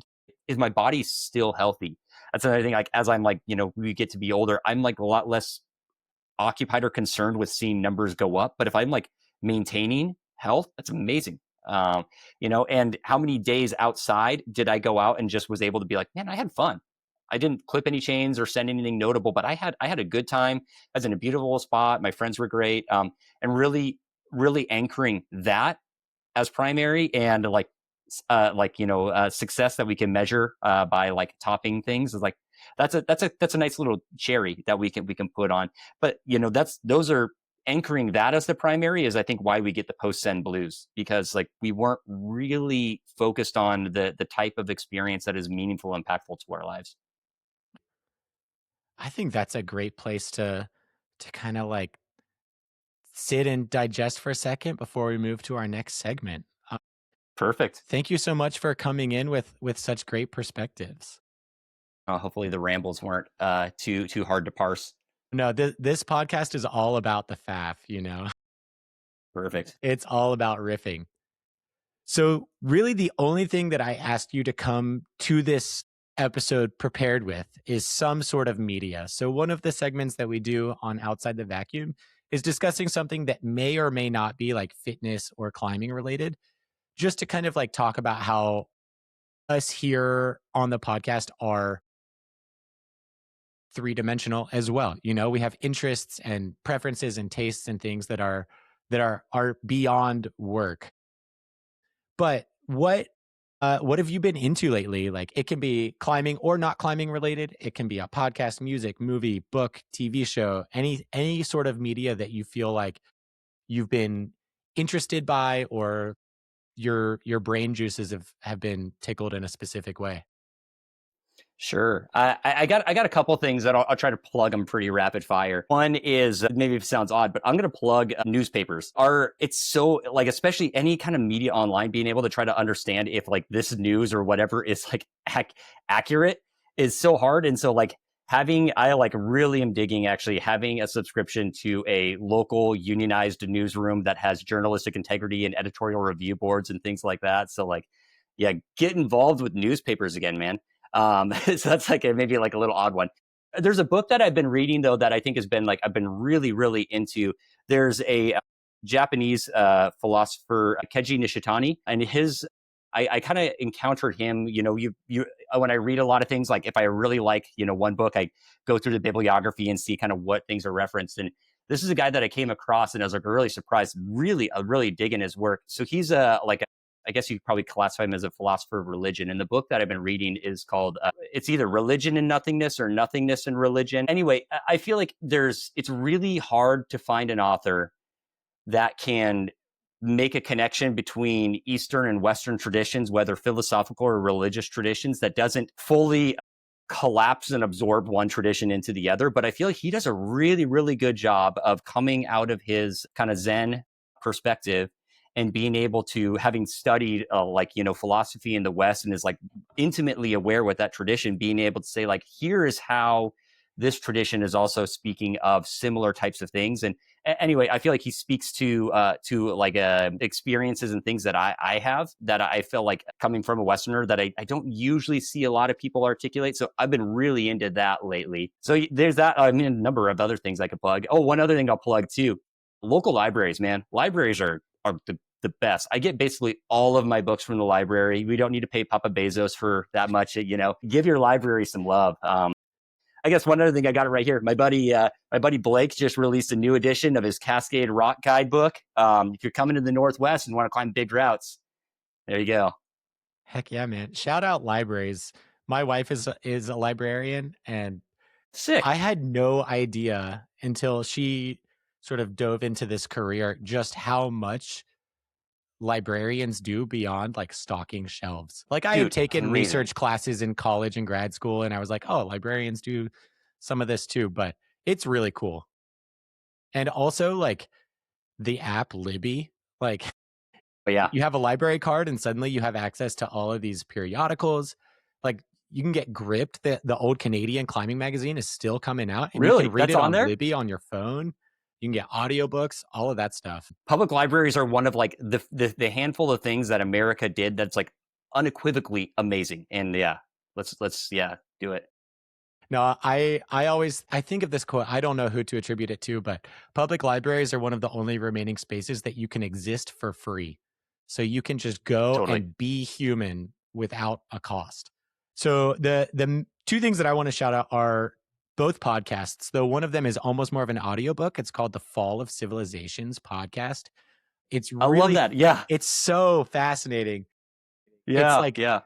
Is my body still healthy? That's another thing. Like as I'm like, we get to be older, I'm like a lot less occupied or concerned with seeing numbers go up. But if I'm like maintaining health, that's amazing. And how many days outside did I go out and just was able to be like, man, I had fun. I didn't clip any chains or send anything notable, but I had a good time. I was in a beautiful spot. My friends were great. And really, really anchoring that as primary and like success that we can measure by like topping things is like that's a nice little cherry that we can put on. But those are anchoring that as the primary is I think why we get the post send blues, because like we weren't really focused on the type of experience that is meaningful, impactful to our lives. I think that's a great place to kind of like sit and digest for a second before we move to our next segment. Perfect. Thank you so much for coming in with such great perspectives. Hopefully the rambles weren't too hard to parse. No, this podcast is all about the faff. Perfect. It's all about riffing. So, really, the only thing that I asked you to come to this episode prepared with is some sort of media. So, one of the segments that we do on Outside the Vacuum is discussing something that may or may not be like fitness or climbing related, just to kind of like talk about how us here on the podcast are three-dimensional as well. We have interests and preferences and tastes and things that are beyond work. But what have you been into lately? Like it can be climbing or not climbing related. It can be a podcast, music, movie, book, TV show, any sort of media that you feel like you've been interested by, or your brain juices have been tickled in a specific way. Sure. I got a couple things that I'll try to plug them pretty rapid fire. One is maybe it sounds odd, but I'm going to plug newspapers. It's so like, especially any kind of media online, being able to try to understand if like this news or whatever is like accurate is so hard. And so like I like really am digging actually having a subscription to a local unionized newsroom that has journalistic integrity and editorial review boards and things like that. So like, yeah, get involved with newspapers again, man. So that's like maybe like a little odd one. There's a book that I've been reading though that I think has been like I've been really really into. There's a Japanese philosopher Keiji Nishitani, and I kind of encountered him. You when I read a lot of things, like if I really like one book, I go through the bibliography and see kind of what things are referenced. And this is a guy that I came across, and I was like really surprised, really digging his work. So he's I guess you could probably classify him as a philosopher of religion. And the book that I've been reading is called, it's either Religion and Nothingness or Nothingness and Religion. Anyway, I feel like it's really hard to find an author that can make a connection between Eastern and Western traditions, whether philosophical or religious traditions, that doesn't fully collapse and absorb one tradition into the other. But I feel like he does a really, really good job of coming out of his kind of Zen perspective and being able to, having studied philosophy in the West and is like intimately aware with that tradition, being able to say like, here is how this tradition is also speaking of similar types of things. And anyway, I feel like he speaks to experiences and things that I have, that I feel like coming from a Westerner that I don't usually see a lot of people articulate. So I've been really into that lately. So there's that. I mean, a number of other things I could plug. Oh, one other thing I'll plug too. Local libraries, man. Libraries are the best. I get basically all of my books from the library. We don't need to pay Papa Bezos for that much. Give your library some love. I guess one other thing, I got it right here. My buddy Blake just released a new edition of his Cascade Rock Guidebook. If you're coming to the Northwest and want to climb big routes, there you go. Heck yeah, man. Shout out libraries. My wife is a librarian, and Sick. I had no idea until she sort of dove into this career just how much librarians do beyond like stocking shelves. Like I had taken amazing research classes in college and grad school, and I was like, oh, librarians do some of this too, but it's really cool. And also like the app Libby, like But yeah, you have a library card and suddenly you have access to all of these periodicals. Like you can get Gripped. The old Canadian climbing magazine is still coming out, and you really, can read that's it on on there. Libby on your phone. You can get audiobooks, all of that stuff. Public libraries are one of like the handful of things that America did that's like unequivocally amazing. And yeah, let's do it. No, I think of this quote. I don't know who to attribute it to, but public libraries are one of the only remaining spaces that you can exist for free. So you can just go Totally. and be human without a cost. So the two things that I want to shout out are both podcasts, though one of them is almost more of an audiobook. It's called The Fall of Civilizations podcast. It's I love really, that. Yeah. it's so fascinating. It's Yeah, like yeah.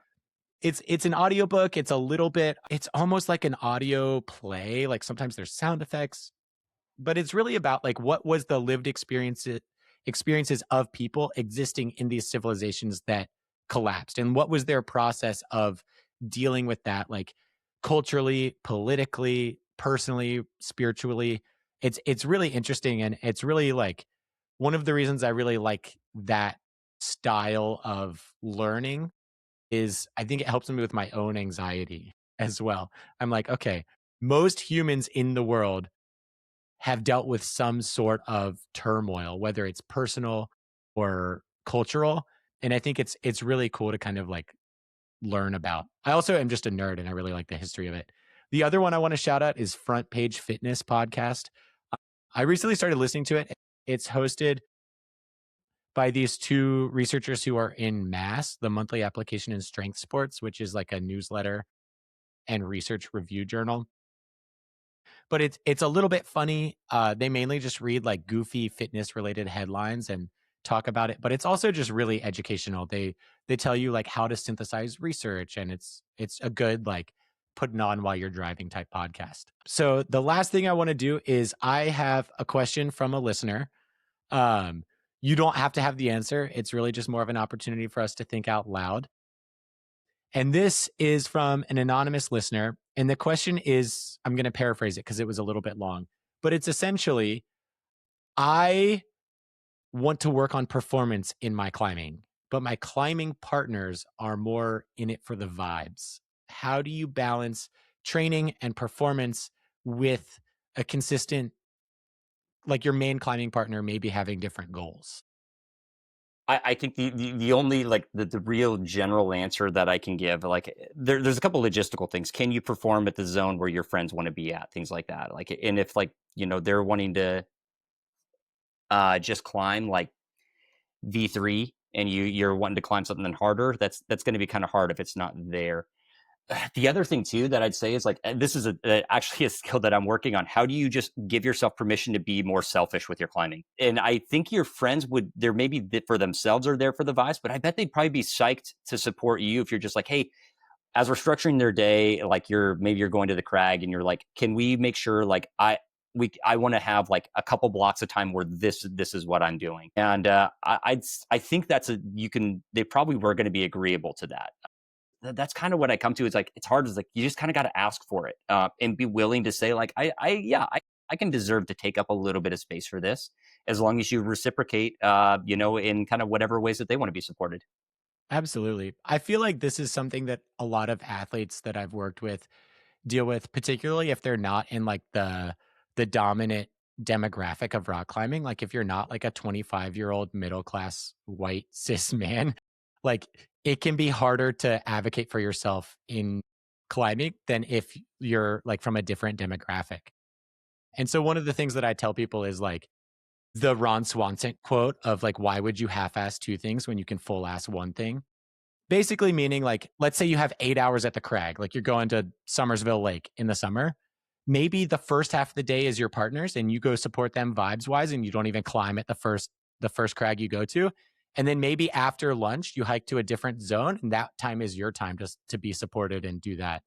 it's an audiobook. It's a little bit it's almost like an audio play. Like sometimes there's sound effects, but it's really about like what was the lived experiences of people existing in these civilizations that collapsed and what was their process of dealing with that, like culturally, politically, personally, spiritually. It's really interesting, and it's really like one of the reasons I really like that style of learning is I think it helps me with my own anxiety as well. I'm like, okay, most humans in the world have dealt with some sort of turmoil, whether it's personal or cultural. And I think it's really cool to kind of like learn about. I also am just a nerd and I really like the history of it. The other one I want to shout out is Front Page Fitness podcast. I recently started listening to it. It's hosted by these two researchers who are in MASS, the monthly application in strength sports, which is like a newsletter and research review journal. But it's a little bit funny. They mainly just read like goofy fitness related headlines and talk about it, but it's also just really educational. They tell you like how to synthesize research, and it's a good like putting on while you're driving type podcast. So the last thing I want to do is I have a question from a listener. Um, you don't have to have the answer. It's really just more of an opportunity for us to think out loud. And this is from an anonymous listener. And the question is, I'm going to paraphrase it because it was a little bit long, but it's essentially, I want to work on performance in my climbing, but my climbing partners are more in it for the vibes. How do you balance training and performance with a consistent, like your main climbing partner maybe having different goals? I think the only like the real general answer that I can give, like there's a couple logistical things. Can you perform at the zone where your friends want to be at? Things like that. Like, and if like, they're wanting to just climb like V3 and you're wanting to climb something harder, that's going to be kind of hard if it's not there. The other thing too that I'd say is like, this is actually a skill that I'm working on. How do you just give yourself permission to be more selfish with your climbing? And I think your friends would, they're maybe for themselves or there for the vibes, but I bet they'd probably be psyched to support you if you're just like, hey, as we're structuring their day, like you're going to the crag and you're like, can we make sure like I want to have like a couple blocks of time where this is what I'm doing. And I think they probably were going to be agreeable to that. That's kind of what I come to. Is like, it's hard. Is like, you just kind of got to ask for it, and be willing to say like, I can deserve to take up a little bit of space for this, as long as you reciprocate, in kind of whatever ways that they want to be supported. Absolutely. I feel like this is something that a lot of athletes that I've worked with deal with, particularly if they're not in like the dominant demographic of rock climbing. Like if you're not like a 25-year-old middle class white cis man, like it can be harder to advocate for yourself in climbing than if you're like from a different demographic. And so one of the things that I tell people is like the Ron Swanson quote of like, why would you half-ass two things when you can full-ass one thing? Basically meaning like, let's say you have 8 hours at the crag, like you're going to Somersville Lake in the summer. Maybe the first half of the day is your partners and you go support them vibes wise and you don't even climb at the first crag you go to. And then maybe after lunch, you hike to a different zone and that time is your time just to be supported and do that.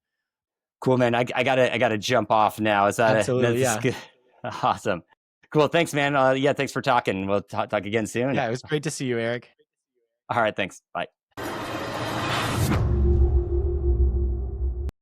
Cool, man. I gotta jump off now. Is that Absolutely. that's Yeah. good? Awesome. Cool. Thanks, man. Yeah, thanks for talking. We'll talk again soon. Yeah. It was great to see you, Eric. All right. Thanks. Bye.